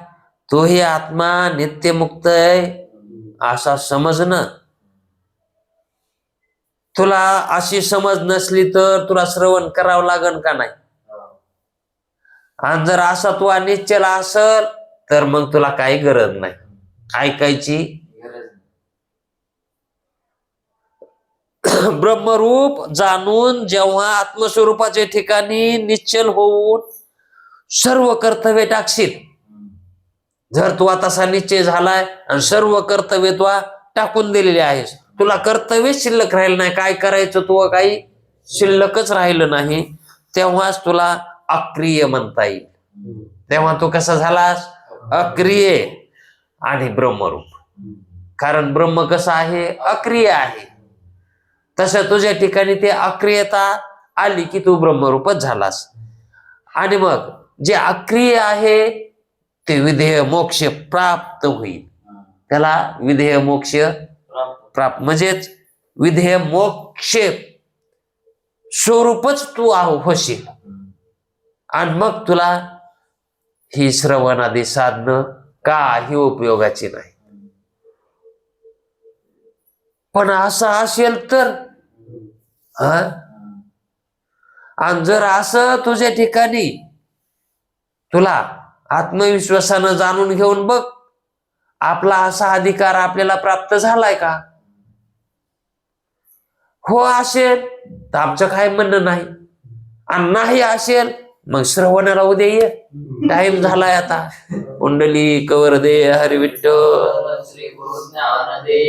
तोही आत्मा नित्यमुक्त आहे असा समजणं. तुला अशी समज नसली तर तुला श्रवण करावं लागन का नाही? आणि जर असा तू अनिश्चल असल तर मग तुला काही गरज नाही ऐकायची. ब्रह्मरूप जाणून जेव्हा आत्मस्वरूपाच्या ठिकाणी निश्चल होऊन सर्व कर्तव्य टाकशील, जर तू तसा निश्चय झालाय आणि सर्व कर्तव्य तू टाकून दिलेले आहेस, तुला कर्तव्य शिल्लक राहिलं नाही, काय करायचं तू काही शिल्लकच राहिलं नाही, तेव्हाच तुला अक्रिय म्हणता येईल. तेव्हा तू कसा झालास? अक्रिय आणि ब्रह्मरूप. कारण ब्रह्म कसं आहे? अक्रिय आहे. तसं तुझ्या ठिकाणी ते अक्रियता आली की तू ब्रह्मरूपच झालास. आणि मग जे अक्रिय आहे ते विधेय मोक्ष प्राप्त होईल. त्याला विधेय मोक्ष प्राप्त म्हणजेच विधेय मोक्ष स्वरूपच तू होशील. आणि मग तुला ही श्रवणादी साधनं काही उपयोगाची नाही. पण असं असेल तर आणि जर असं तुझ्या ठिकाणी तुला आत्मविश्वासानं जाणून घेऊन बघ, आपला असा अधिकार आपल्याला प्राप्त झालाय का? हो असेल तर आमचं काय म्हणणं नाही, आणि नाही असेल मग श्रवणाला उद्या ये, टाइम झालाय आता. कुंडली कवर दे हरी विठ्ठल. श्री गुरु ज्ञानदेव.